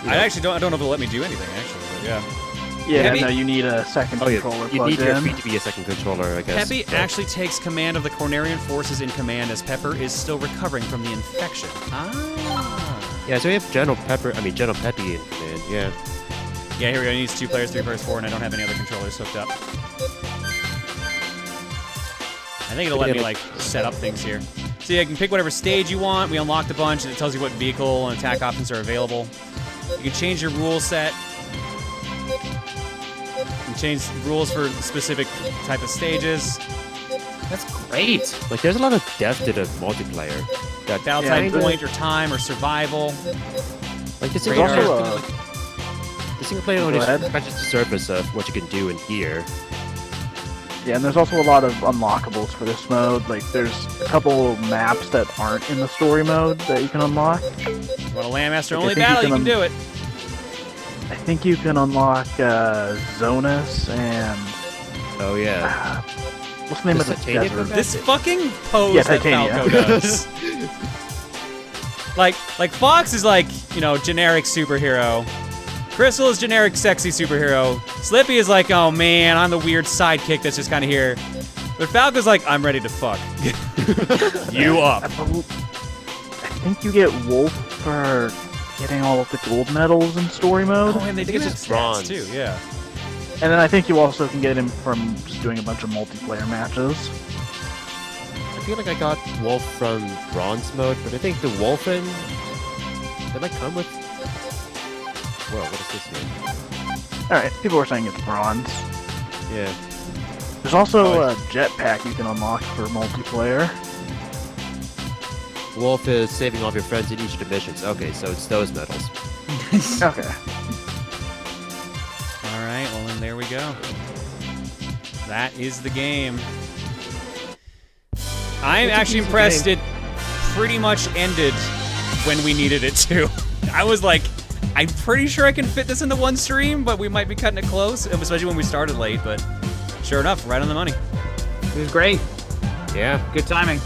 I actually don't know if it'll let me do anything, actually, but yeah. Yeah, Peppy- no, you need a second controller you plugged need your in. feet to be a second controller, I guess. Peppy actually takes command of the Cornerian forces in command as Pepper is still recovering from the infection. Ah. Yeah, so we have General Peppy in command, yeah. Yeah, here we go. It needs 2 players, 3 players, 4, and I don't have any other controllers hooked up. I think it'll let me, like, set up things here. So yeah, you can pick whatever stage you want. We unlocked a bunch, and it tells you what vehicle and attack options are available. You can change your rule set. You can change rules for specific type of stages. That's great. Like, there's a lot of depth to the multiplayer. That Battle type point or time or survival. Like, this is Radar. also the single player only Go ahead. scratches the surface of what you can do in here. Yeah, and there's also a lot of unlockables for this mode. Like, there's a couple maps that aren't in the story mode that you can unlock. You want a Landmaster Like, only I think you battle, you can can do it. I think you can unlock Zonus and Oh, yeah. what's the name The of the Titania desert? This fucking pose Yeah, that Titania. Falco does. Like Fox is like, you know, generic superhero. Crystal is generic sexy superhero. Slippy is like, oh man, I'm the weird sidekick that's just kind of here. But Falco's like, I'm ready to fuck. You up. I think you get Wolf for getting all of the gold medals in story mode. Oh, and they do have bronze too, yeah. And then I think you also can get him from just doing a bunch of multiplayer matches. I feel like I got Wolf from bronze mode, but I think the Wolfen that might come with. Whoa, what is this here? Alright, people were saying it's bronze. Yeah. There's also a jetpack you can unlock for multiplayer. Wolf is saving all of your friends in each of the missions. Okay, so it's those medals. Okay. Alright, well then there we go. That is the game. I'm actually impressed it pretty much ended when we needed it to. I was like, I'm pretty sure I can fit this into one stream, but we might be cutting it close, especially when we started late, but sure enough, right on the money. It was great. Yeah. Good timing.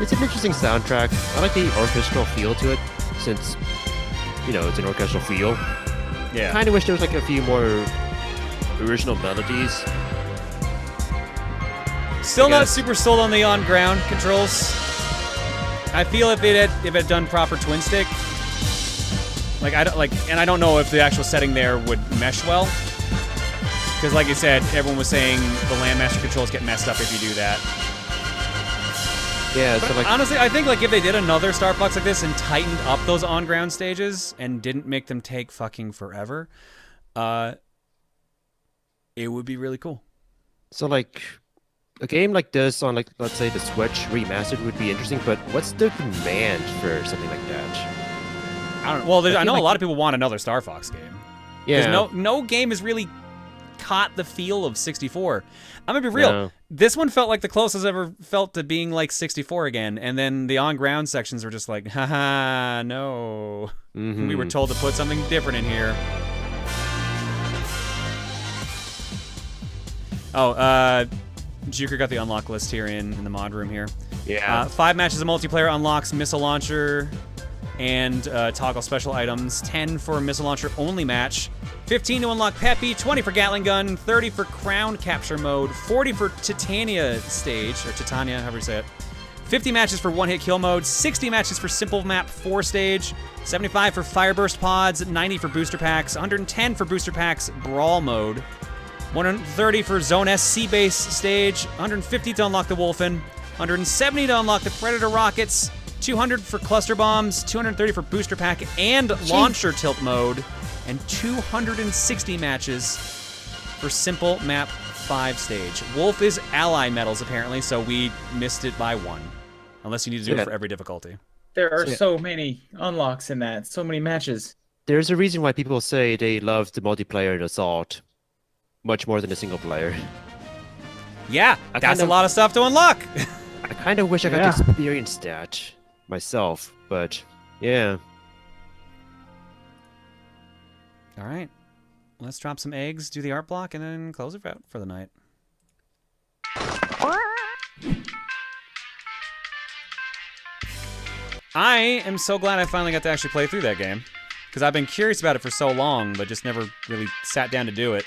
It's an interesting soundtrack. I like the orchestral feel to it, since, you know, it's an orchestral feel. Yeah. Kind of wish there was like a few more original melodies. Still not super sold on the on-ground controls. I feel if it had done proper twin stick, like and I don't know if the actual setting there would mesh well, because like I said, everyone was saying the Landmaster controls get messed up if you do that. Yeah, but so like honestly, I think like if they did another Star Fox like this and tightened up those on-ground stages and didn't make them take fucking forever, it would be really cool. So like a game like this on like let's say the Switch remastered would be interesting, but what's the demand for something like that? I don't know. Well, I know a lot of people want another Star Fox game. Yeah. No game has really caught the feel of 64. I'm gonna be real. No. This one felt like the closest I've ever felt to being like 64 again, and then the on-ground sections were just like, haha, no. Mm-hmm. We were told to put something different in here. Oh, Juker got the unlock list here in the mod room here. Yeah. 5 matches of multiplayer unlocks missile launcher and toggle special items. 10 for a missile launcher only match. 15 to unlock Peppy. 20 for Gatling gun. 30 for crown capture mode. 40 for Titania stage, or Titania, however you say it. 50 matches for one-hit kill mode. 60 matches for simple map 4 stage. 75 for fireburst pods. 90 for booster packs. 110 for booster packs brawl mode. 130 for Zone S Sea Base stage, 150 to unlock the Wolfen, 170 to unlock the Predator rockets, 200 for cluster bombs, 230 for booster pack and launcher tilt mode, and 260 matches for simple map 5 stage. Wolf is ally medals apparently, so we missed it by 1. Unless you need to do it for every difficulty. There are so many unlocks in that, so many matches. There's a reason why people say they love the multiplayer in Assault much more than a single player. Yeah, that's a lot of stuff to unlock. I kind of wish I got to experience that myself, but yeah. All right, let's drop some eggs, do the art block, and then close it out for the night. I am so glad I finally got to actually play through that game, because I've been curious about it for so long, but just never really sat down to do it.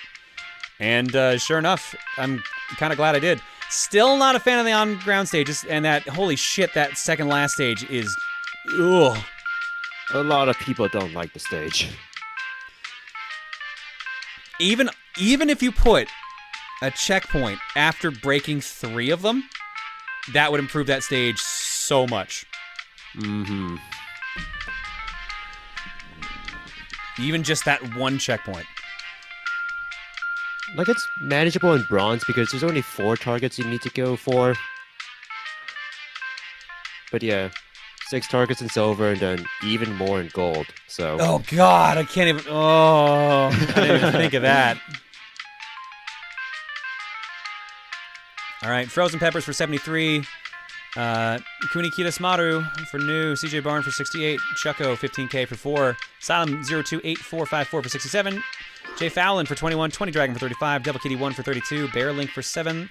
And sure enough, I'm kind of glad I did. Still not a fan of the on-ground stages, and that, holy shit, that second last stage is, ugh. A lot of people don't like the stage. Even if you put a checkpoint after breaking 3 of them, that would improve that stage so much. Mm-hmm. Even just that one checkpoint. Like, it's manageable in bronze because there's only 4 targets you need to go for. But yeah, 6 targets in silver and then even more in gold, so... Oh god, I can't even... Oh, I didn't even think of that. Alright, Frozen Peppers for 73. Kunikita Smaru for new. CJ Barn for 68. Chucko, 15k for 4. Salem 028454 for 67. Jay Fallon for 21. 20 Dragon for 35. Double Kitty 1 for 32. Bear Link for 7.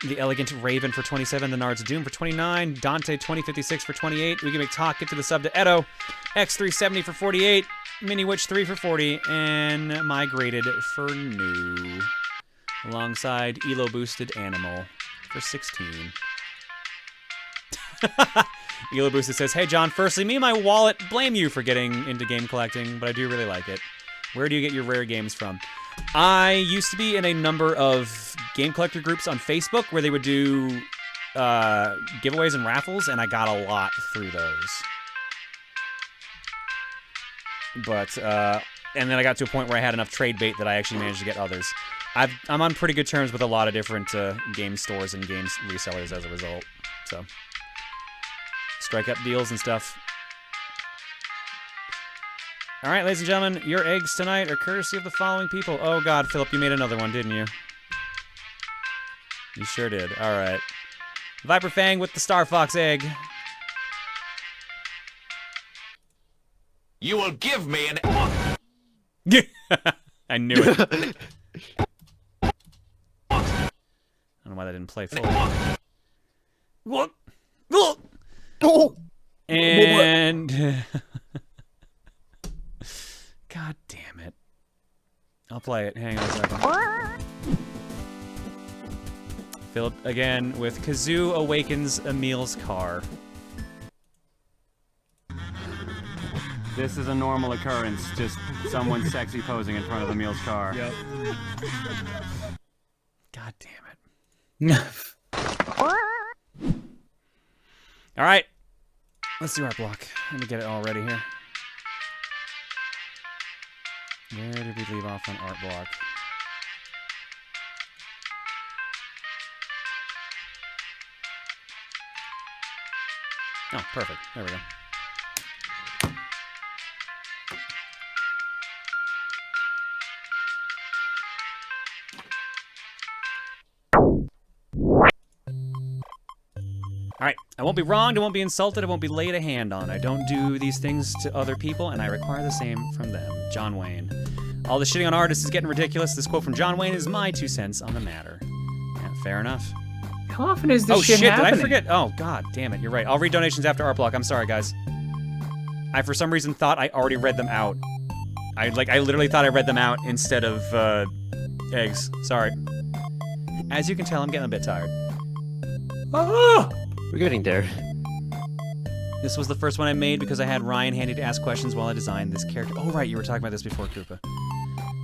The Elegant Raven for 27. The Nard's Doom for 29. Dante 2056 for 28. We can make talk. Get to the sub to Edo. X370 for 48. Mini Witch 3 for 40. And Migrated for new. Alongside Elo Boosted Animal for 16. Elo Boosted says, hey John, firstly, me and my wallet blame you for getting into game collecting, but I do really like it. Where do you get your rare games from? I used to be in a number of game collector groups on Facebook where they would do giveaways and raffles, and I got a lot through those. But, and then I got to a point where I had enough trade bait that I actually managed to get others. I'm on pretty good terms with a lot of different game stores and games resellers as a result, so. Strike up deals and stuff. All right, ladies and gentlemen, your eggs tonight are courtesy of the following people. Oh, God, Philip, you made another one, didn't you? You sure did. All right. Viper Fang with the Star Fox egg. You will give me an... I knew it. I don't know why that didn't play fully. What? Oh! And... God damn it. I'll play it. Hang on a second. Philip again with Kazoo Awakens Emil's car. This is a normal occurrence, just someone sexy posing in front of Emil's car. Yep. God damn it. Alright. Let's do art block. Let me get it all ready here. Where did we leave off on art block? Oh, perfect. There we go. Alright, I won't be wronged, I won't be insulted, I won't be laid a hand on. I don't do these things to other people, and I require the same from them. John Wayne. All the shitting on artists is getting ridiculous. This quote from John Wayne is my 2 cents on the matter. Yeah, fair enough. How often is this shit happening? Did I forget? Oh, god damn it, you're right. I'll read donations after art block. I'm sorry, guys. I, for some reason, thought I already read them out. I literally thought I read them out instead of, eggs. Sorry. As you can tell, I'm getting a bit tired. Oh! We're getting there. This was the first one I made because I had Ryan handy to ask questions while I designed this character. Oh, right, you were talking about this before, Koopa.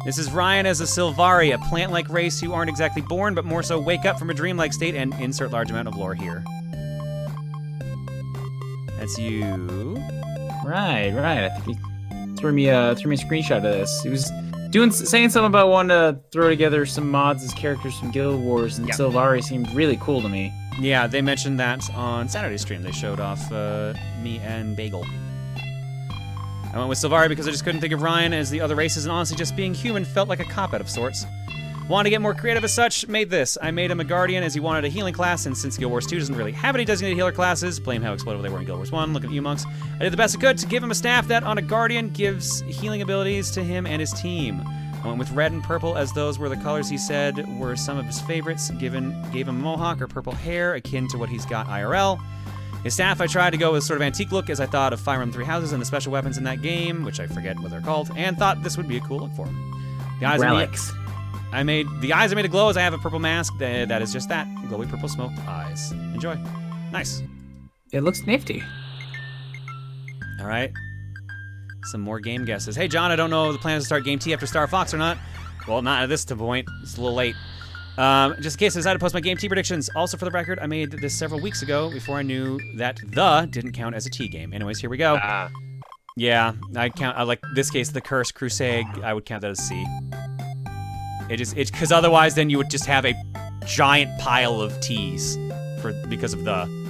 This is Ryan as a Sylvari, a plant-like race who aren't exactly born, but more so wake up from a dreamlike state and insert large amount of lore here. That's you. Right. I think he threw me a screenshot of this. He was saying something about wanting to throw together some mods as characters from Guild Wars, and Sylvari seemed really cool to me. Yeah, they mentioned that on Saturday's stream. They showed off me and Bagel. I went with Sylvari because I just couldn't think of Ryan as the other races, and honestly, just being human felt like a cop-out of sorts. Wanted to get more creative as such, made this. I made him a Guardian as he wanted a healing class, and since Guild Wars 2 doesn't really have any designated healer classes, blame how explodable they were in Guild Wars 1, look at you monks. I did the best I could to give him a staff that, on a Guardian, gives healing abilities to him and his team. I went with red and purple as those were the colors he said were some of his favorites, gave him a mohawk or purple hair akin to what he's got IRL. His staff, I tried to go with sort of antique look as I thought of Fire Emblem Three Houses and the special weapons in that game, which I forget what they're called, and thought this would be a cool look for him. The eyes Relics. I made a glow as I have a purple mask. That is just that. Glowy purple smoked eyes. Enjoy. Nice. It looks nifty. All right. Some more game guesses. Hey, John, I don't know if the plan is to start Game T after Star Fox or not. Well, not at this point. It's a little late. Just in case I decided to post my Game T predictions. Also, for the record, I made this several weeks ago before I knew that the didn't count as a T game. Anyways, here we go. Yeah, I like this case, the Cursed Crusade. I would count that as C. It's because otherwise, then you would just have a giant pile of T's because of the.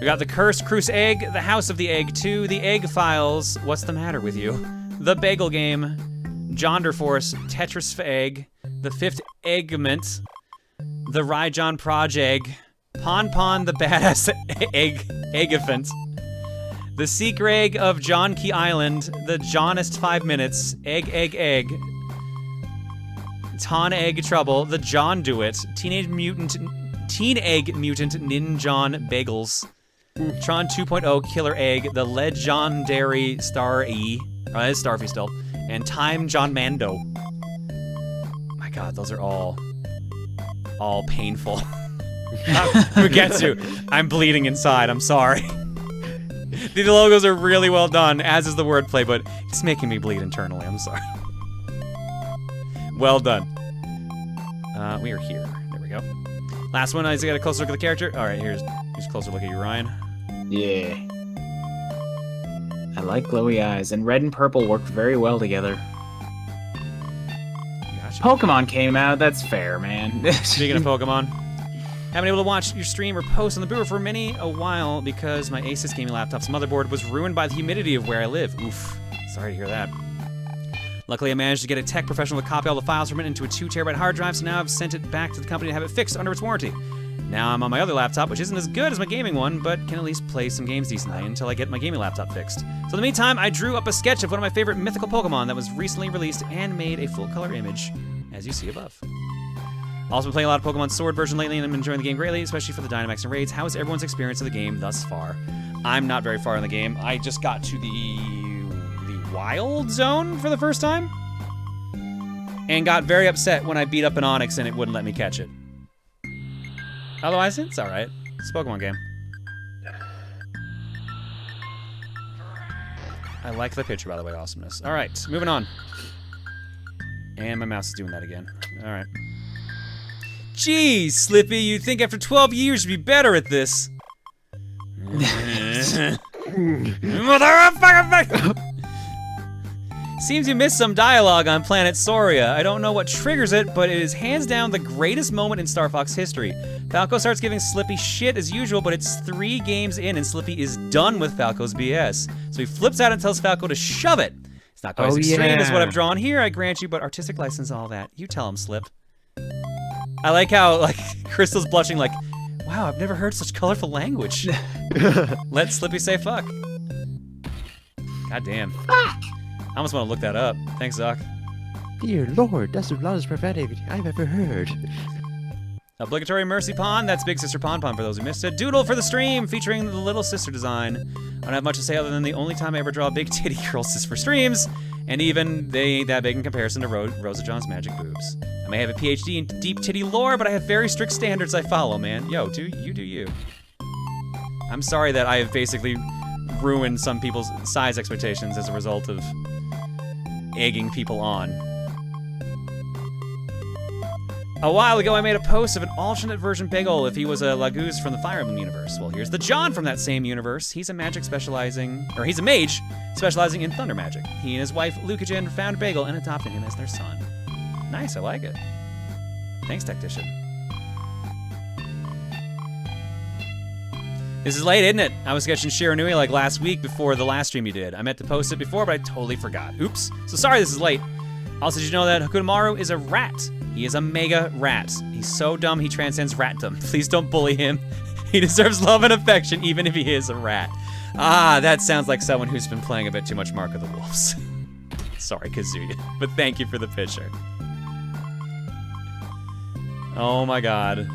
We got the Cursed Cruise Egg, the House of the Egg 2, the Egg Files, What's the Matter with You, the Bagel Game, Jonder Force, Tetris Egg, the Fifth Eggment, the Ryjon Proj Pon Pon the Badass Eggifant, the Secret Egg of John Key Island, the Johnest 5 Minutes, Egg, Ton Egg Trouble, the John Duet, Teen Egg Mutant Nin John Bagels, Tron 2.0 Killer Egg, the Legendary Star E, it's Starfy still, and Time John Mando. My God, those are all painful. Mugetsu, I'm bleeding inside, I'm sorry. The logos are really well done, as is the wordplay, but it's making me bleed internally, I'm sorry. Well done. We are here. There we go. Last one, I just got a closer look at the character. All right, here's a closer look at you, Ryan. Yeah. I like glowy eyes, and red and purple work very well together. Gotcha. Pokemon came out, that's fair, man. Speaking of Pokemon, haven't been able to watch your stream or post on the Boomer for a while because my Asus gaming laptop's motherboard was ruined by the humidity of where I live. Oof. Sorry to hear that. Luckily, I managed to get a tech professional to copy all the files from it into a 2TB hard drive, so now I've sent it back to the company to have it fixed under its warranty. Now I'm on my other laptop, which isn't as good as my gaming one, but can at least play some games decently until I get my gaming laptop fixed. So in the meantime, I drew up a sketch of one of my favorite mythical Pokemon that was recently released and made a full-color image, as you see above. Also been playing a lot of Pokemon Sword version lately, and I'm enjoying the game greatly, especially for the Dynamax and raids. How is everyone's experience of the game thus far? I'm not very far in the game. I just got to the Wild Zone for the first time, and got very upset when I beat up an Onix and it wouldn't let me catch it. Otherwise, it's alright. It's a Pokemon game. I like the picture, by the way, awesomeness. Alright, moving on. And my mouse is doing that again. Alright. Jeez, Slippy, you'd think after 12 years you'd be better at this. Motherfucker! Seems you missed some dialogue on Planet Soria. I don't know what triggers it, but it is hands down the greatest moment in Star Fox history. Falco starts giving Slippy shit as usual, but it's 3 games in and Slippy is done with Falco's BS. So he flips out and tells Falco to shove it. It's not quite as extreme as what I've drawn here, I grant you, but artistic license and all that. You tell him, Slip. I like how, like, Crystal's blushing like, wow, I've never heard such colorful language. Let Slippy say fuck. God damn. Fuck! I almost want to look that up. Thanks, Doc. Dear Lord, that's the loudest profanity I've ever heard. Obligatory Mercy Pond, that's Big Sister Pon Pon for those who missed it. Doodle for the stream, featuring the Little Sister design. I don't have much to say other than the only time I ever draw big titty girls is for streams, and even they ain't that big in comparison to Rosa John's magic boobs. I may have a PhD in deep titty lore, but I have very strict standards I follow, man. Yo, do you. I'm sorry that I have basically ruined some people's size expectations as a result of egging people on. A while ago, I made a post of an alternate version Bagel if he was a Laguz from the Fire Emblem universe. Well, here's the John from that same universe. He's a mage specializing in thunder magic. He and his wife, Lukagen, found Bagel and adopted him as their son. Nice, I like it. Thanks, Tactician. This is late, isn't it? I was sketching Shiranui like last week before the last stream you did. I meant to post it before, but I totally forgot. Oops. So sorry this is late. Also, did you know that Hakumaru is a rat? He is a mega rat. He's so dumb he transcends ratdom. Please don't bully him. He deserves love and affection even if he is a rat. Ah, that sounds like someone who's been playing a bit too much Mark of the Wolves. Sorry, Kazuya, but thank you for the picture. Oh my god.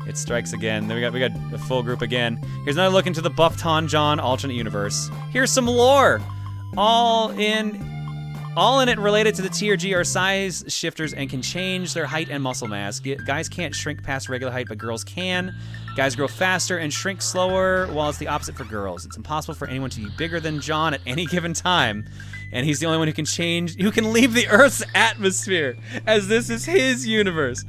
It strikes again. Then we got a full group again. Here's another look into the Buffton John alternate universe. Here's some lore. All in it related to the TRG are size shifters and can change their height and muscle mass. Guys can't shrink past regular height, but girls can. Guys grow faster and shrink slower, while it's the opposite for girls. It's impossible for anyone to be bigger than John at any given time. And he's the only one who can leave the Earth's atmosphere, as this is his universe.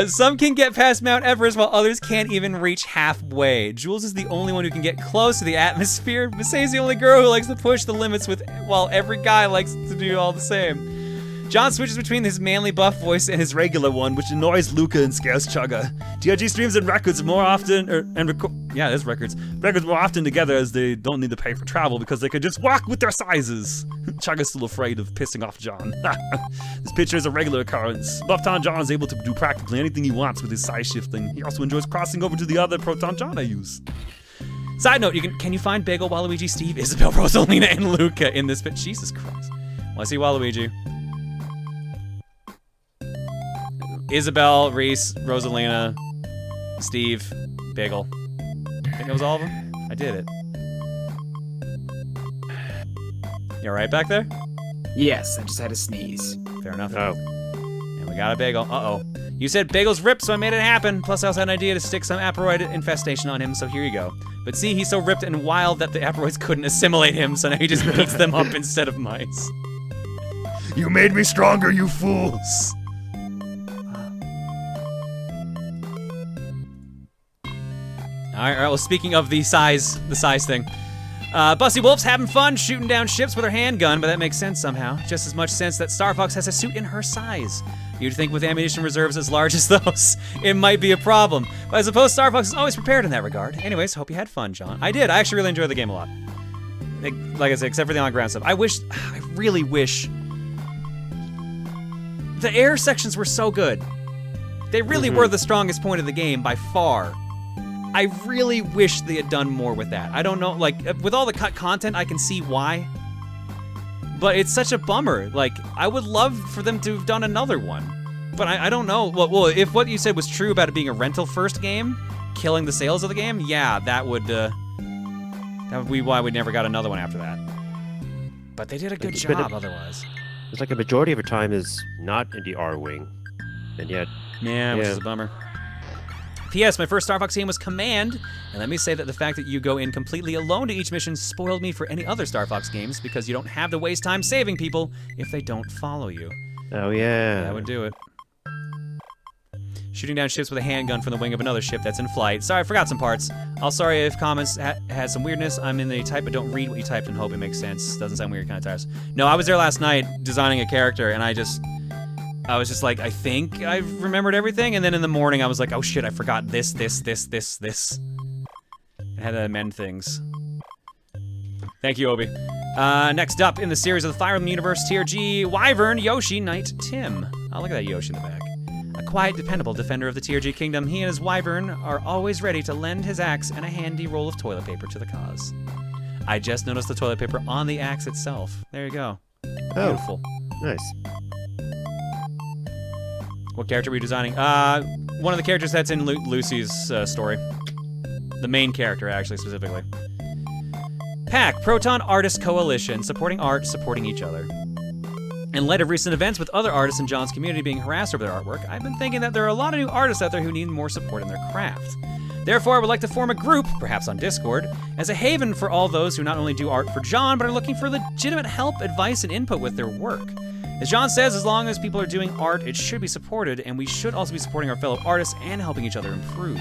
Some can get past Mount Everest, while others can't even reach halfway. Jules is the only one who can get close to the atmosphere. Masay's the only girl who likes to push the limits while every guy likes to do all the same. John switches between his manly buff voice and his regular one, which annoys Luca and scares Chugga. TRG streams and records more often, records more often together as they don't need to pay for travel because they can just walk with their sizes. Chugga's still afraid of pissing off John. This picture is a regular occurrence. Buffton John is able to do practically anything he wants with his size shifting. He also enjoys crossing over to the other Proton John I use. Side note, can you find Bagel, Waluigi, Steve, Isabel, Rosalina, and Luca in this bit? Jesus Christ. Well, I see Waluigi. Isabel, Reese, Rosalina, Steve, Bagel. I think it was all of them. I did it. You alright back there? Yes, I just had to sneeze. Fair enough. Oh. And we got a Bagel. Uh-oh. You said Bagel's ripped, so I made it happen. Plus, I also had an idea to stick some Aperoid infestation on him, so here you go. But see, he's so ripped and wild that the Aperoids couldn't assimilate him, so now he just beats them up instead of mice. You made me stronger, you fools! Alright, well, speaking of the size thing. Bussy Wolf's having fun shooting down ships with her handgun, but that makes sense somehow. Just as much sense that Star Fox has a suit in her size. You'd think with ammunition reserves as large as those, it might be a problem. But I suppose Star Fox is always prepared in that regard. Anyways, hope you had fun, John. I did. I actually really enjoyed the game a lot. Like I said, except for the on-ground stuff. I really wish... The air sections were so good. They really were the strongest point of the game by far. I really wish they had done more with that. I don't know, like, with all the cut content, I can see why. But it's such a bummer. Like, I would love for them to have done another one. But I don't know. Well, if what you said was true about it being a rental first game, killing the sales of the game, yeah, that would be why we never got another one after that. But they did a good job otherwise. It's like a majority of your time is not in the R-Wing. And yet... Yeah, which is a bummer. P.S. My first Star Fox game was Command, and let me say that the fact that you go in completely alone to each mission spoiled me for any other Star Fox games because you don't have to waste time saving people if they don't follow you. Oh, yeah. That would do it. Shooting down ships with a handgun from the wing of another ship that's in flight. Sorry, I forgot some parts. I'll sorry if comments had some weirdness. I'm in the type, but don't read what you typed and hope it makes sense. Doesn't sound weird, kind of tiresome. No, I was there last night designing a character, and I was just like, I think I've remembered everything, and then in the morning I was like, oh shit, I forgot this. I had to amend things. Thank you, Obi. Next up in the series of the Fire Emblem Universe, Tier G, Wyvern, Yoshi, Knight, Tim. Oh, look at that Yoshi in the back. A quiet, dependable defender of the Tier G kingdom, he and his Wyvern are always ready to lend his axe and a handy roll of toilet paper to the cause. I just noticed the toilet paper on the axe itself. There you go. Beautiful. Nice. What character are we designing? One of the characters that's in Lucy's story. The main character, actually, specifically. PAC, Proton Artist Coalition, supporting art, supporting each other. In light of recent events with other artists in John's community being harassed over their artwork, I've been thinking that there are a lot of new artists out there who need more support in their craft. Therefore, I would like to form a group, perhaps on Discord, as a haven for all those who not only do art for John, but are looking for legitimate help, advice, and input with their work. As John says, as long as people are doing art, it should be supported, and we should also be supporting our fellow artists and helping each other improve.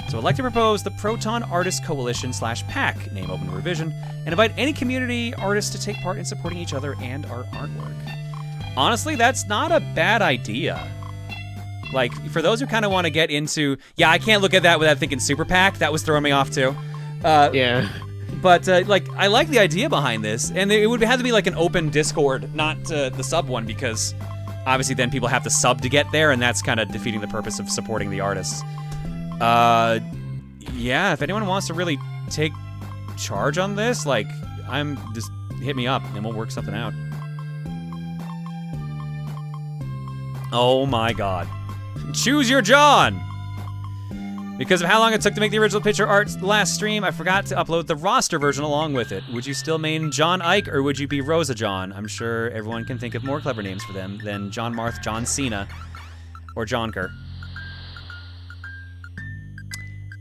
So I'd like to propose the Proton Artist Coalition /PAC, name open to revision, and invite any community artists to take part in supporting each other and our artwork. Honestly, that's not a bad idea. Like, for those who kind of want to get into... Yeah, I can't look at that without thinking Super PAC. That was throwing me off, too. Yeah. But, like, I like the idea behind this. And it would have to be, like, an open Discord, not the sub one, because obviously then people have to sub to get there, and that's kind of defeating the purpose of supporting the artists. Yeah, if anyone wants to really take charge on this, like, just hit me up, and we'll work something out. Oh my god. Choose your John! Because of how long it took to make the original picture art last stream, I forgot to upload the roster version along with it. Would you still main John Ike, or would you be Rosa John? I'm sure everyone can think of more clever names for them than John Marth, John Cena, or John Kerr.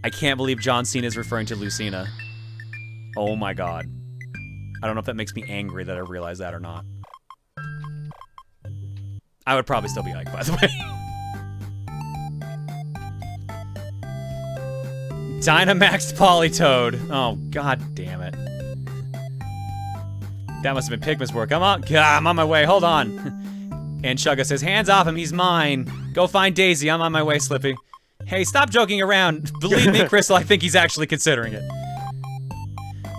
I can't believe John Cena is referring to Lucina. Oh my god. I don't know if that makes me angry that I realize that or not. I would probably still be Ike, by the way. Dynamaxed Polytoad. Oh, god damn it. That must have been Pigma's work. I'm on my way, hold on. And Chugga says, hands off him, he's mine. Go find Daisy, I'm on my way, Slippy. Hey, stop joking around. Believe me, Crystal, I think he's actually considering it.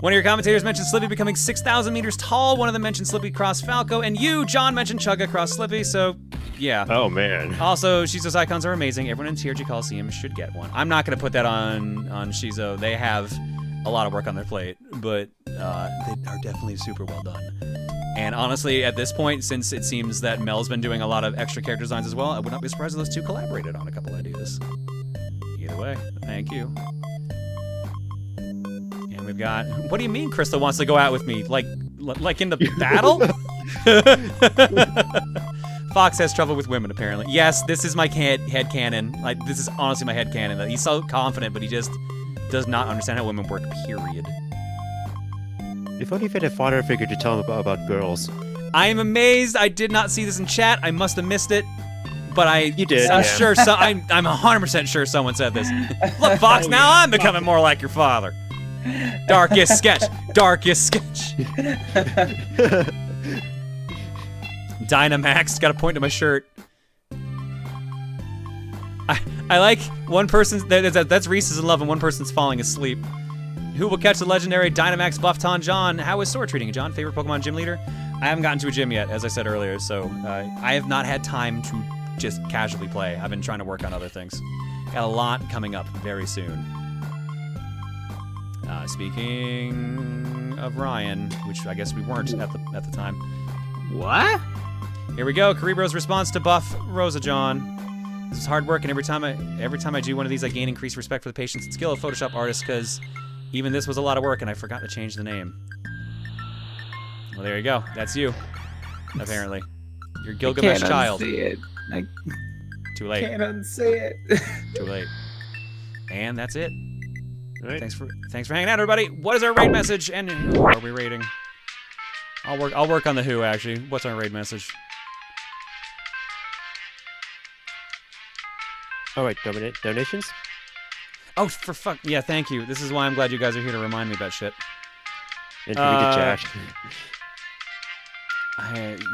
One of your commentators mentioned Slippy becoming 6,000 meters tall. One of them mentioned Slippy cross Falco. And you, John, mentioned Chugga cross Slippy, so yeah. Oh, man. Also, Shizo's icons are amazing. Everyone in TRG Coliseum should get one. I'm not going to put that on Shizo. They have a lot of work on their plate, but they are definitely super well done. And honestly, at this point, since it seems that Mel's been doing a lot of extra character designs as well, I would not be surprised if those two collaborated on a couple ideas. Either way, thank you. And we've got... What do you mean Crystal wants to go out with me? Like in the battle? Fox has trouble with women, apparently. Yes, this is my headcanon. Like, this is honestly my headcanon. He's so confident, but he just does not understand how women work, period. If only if he had a father figure to tell him about girls. I am amazed I did not see this in chat. I must have missed it. But You did, I'm yeah. sure I'm 100% sure someone said this. Look, Fox, now I'm becoming more like your father. Darkest sketch. Darkest sketch. Dynamax got a point to my shirt. I like one person. That's Reese's in love, and one person's falling asleep. Who will catch the legendary Dynamax Buffton John? How is Sora treating you, John? Favorite Pokemon gym leader? I haven't gotten to a gym yet, as I said earlier, so I have not had time to just casually play. I've been trying to work on other things. Got a lot coming up very soon. Speaking of Ryan, which I guess we weren't at the time. What? Here we go. Karibro's response to buff Rosa John. This is hard work, and every time I do one of these, I gain increased respect for the patience and skill of Photoshop artists, because even this was a lot of work, and I forgot to change the name. Well, there you go. That's you. Apparently, you're Gilgamesh child. I can't unsee it. I Too late. can't unsee it. Too late. And that's it. All right. Thanks for hanging out, everybody. What is our raid message, and who are we raiding? I'll work on the who, actually. What's our raid message? All right, donations. Oh, for fuck. Yeah, thank you. This is why I'm glad you guys are here to remind me about shit. And for me to chat.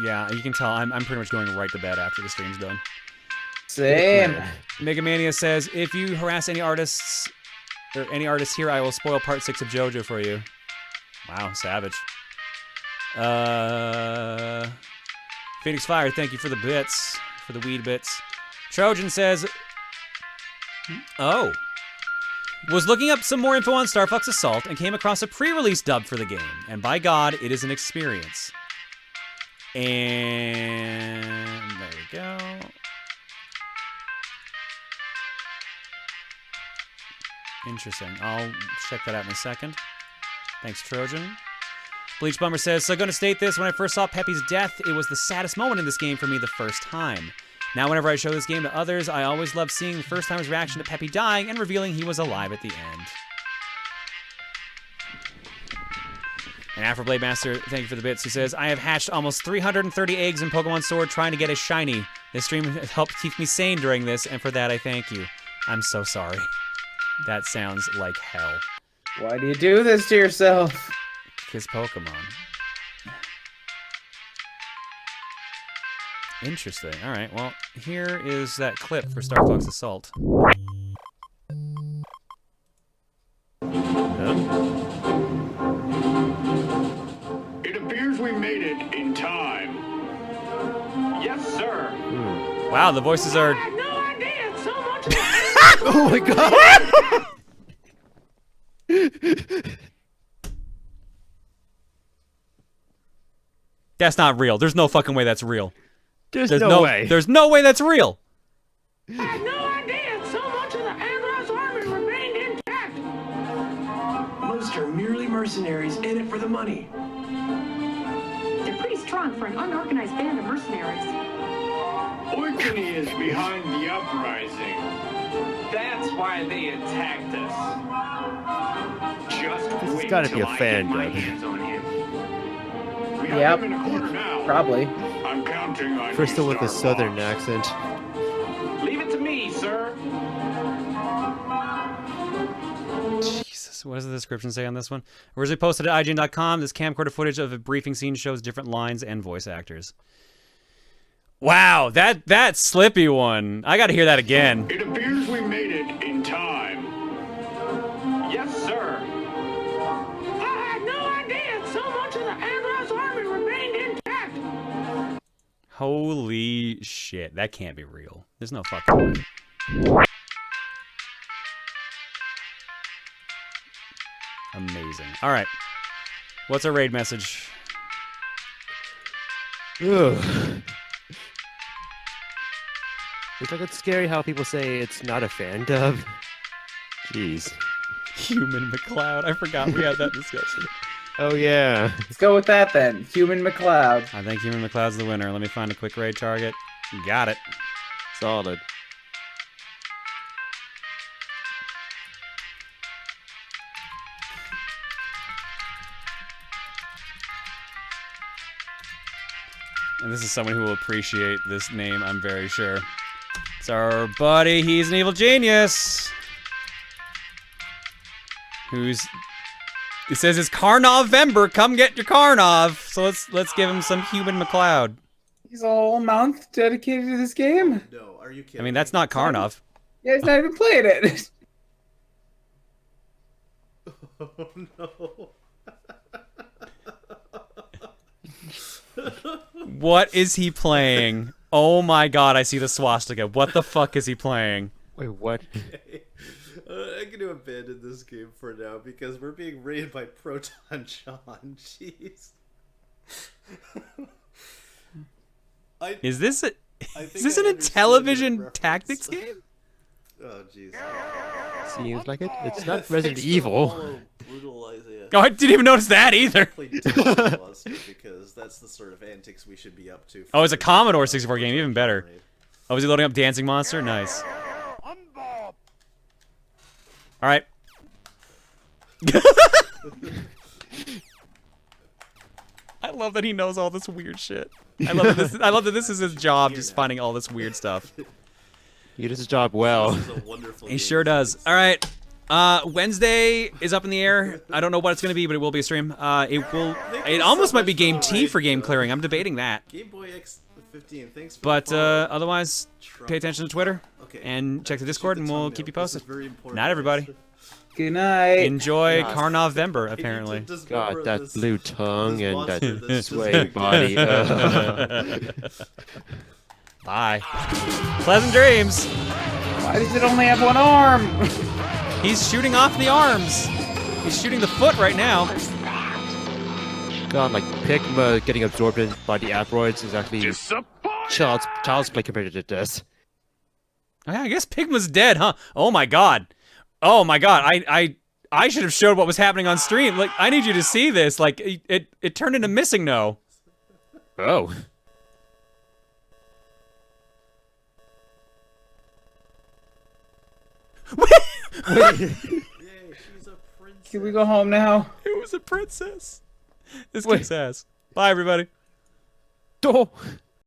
Yeah, you can tell I'm pretty much going right to bed after the stream's done. Same. Mega Mania says, if you harass any artists or any artists here, I will spoil part 6 of JoJo for you. Wow, savage. Phoenix Fire, thank you for the bits, for the weed bits. Trojan says, oh. Was looking up some more info on Star Fox Assault and came across a pre-release dub for the game, and by God, it is an experience. And there we go. Interesting. I'll check that out in a second. Thanks, Trojan. Bleach Bummer says, so gonna state this, when I first saw Peppy's death, it was the saddest moment in this game for me the first time. Now whenever I show this game to others, I always love seeing the first timer's reaction to Peppy dying and revealing he was alive at the end. And Afroblade Master, thank you for the bits, who says, I have hatched almost 330 eggs in Pokemon Sword trying to get a shiny. This stream helped keep me sane during this, and for that I thank you. I'm so sorry. That sounds like hell. Why do you do this to yourself? Kiss Pokemon. Interesting. Alright, well, here is that clip for Star Fox Assault. It appears we made it in time. Yes, sir. Wow, the voices are... I had no idea so much. Oh my god! That's not real. There's no fucking way that's real. There's no way. There's no way that's real. I had no idea so much of the Andros army remained intact. Most are merely mercenaries in it for the money. They're pretty strong for an unorganized band of mercenaries. Oikony is behind the uprising. That's why they attacked us. Just This wait has got to be till a I fan, get my Doug. hands on him. We Yep. have him in a corner now. Probably. I'm counting on Crystal you, with a Star southern Fox. accent. Leave it to me, sir. Jesus, what does the description say on this one? Originally posted at IGN.com, this camcorder footage of a briefing scene shows different lines and voice actors. Wow, that Slippy one. I gotta hear that again. It appears we made it in time. Yes, sir. I had no idea so much of the Andros army remained intact. Holy shit, that can't be real. There's no fucking way. Amazing. All right, what's our raid message? Ugh. It's like it's scary how people say it's not a fan dub. Jeez. Human McCloud. I forgot we had that discussion. Oh yeah. Let's go with that then. Human McCloud. I think Human McCloud's the winner. Let me find a quick raid target. Got it. Solid. And this is someone who will appreciate this name, I'm very sure. It's our buddy, he's an evil genius. He says it's Carnovember, come get your Carnov. So let's give him some Human McCloud. He's a whole month dedicated to this game? No, are you kidding? I mean, that's not Carnov. Yeah, he's not even playing it. Oh no. What is he playing? Oh my god, I see the swastika. What the fuck is he playing? Wait, what? Okay. I'm going to abandon this game for now because we're being raided by Proton John. Jeez. Is this an Intellivision tactics game? Oh jeez. Seems like it. It's not Resident Evil. Oh, I didn't even notice that either. Because that's the sort of antics we should be up to. Oh, it's a Commodore 64 game, even better. Oh, is he loading up Dancing Monster? Nice. All right. I love that he knows all this weird shit. I love that this is his job, just finding all this weird stuff. He does his job well. He sure does. All right. Wednesday is up in the air. I don't know what it's going to be, but it will be a stream. It almost might be Game T for game clearing. I'm debating that. Game Boy X15, thanks for But otherwise, pay attention to Twitter and check the Discord, and we'll keep you posted. Night, everybody. Good night. Enjoy Carnovember, apparently. God, that blue tongue and that swaying body. Bye. Pleasant dreams. Why does it only have one arm? He's shooting off the arms. He's shooting the foot right now. God, like Pigma getting absorbed by the asteroids is actually child's play compared to this. Oh, yeah, I guess Pigma's dead, huh? Oh my god. Oh my god. I should have showed what was happening on stream. Like, I need you to see this. Like, it turned into Missing No. Oh. Can we go home now? It was a princess. This kicks ass. Bye, everybody. Oh.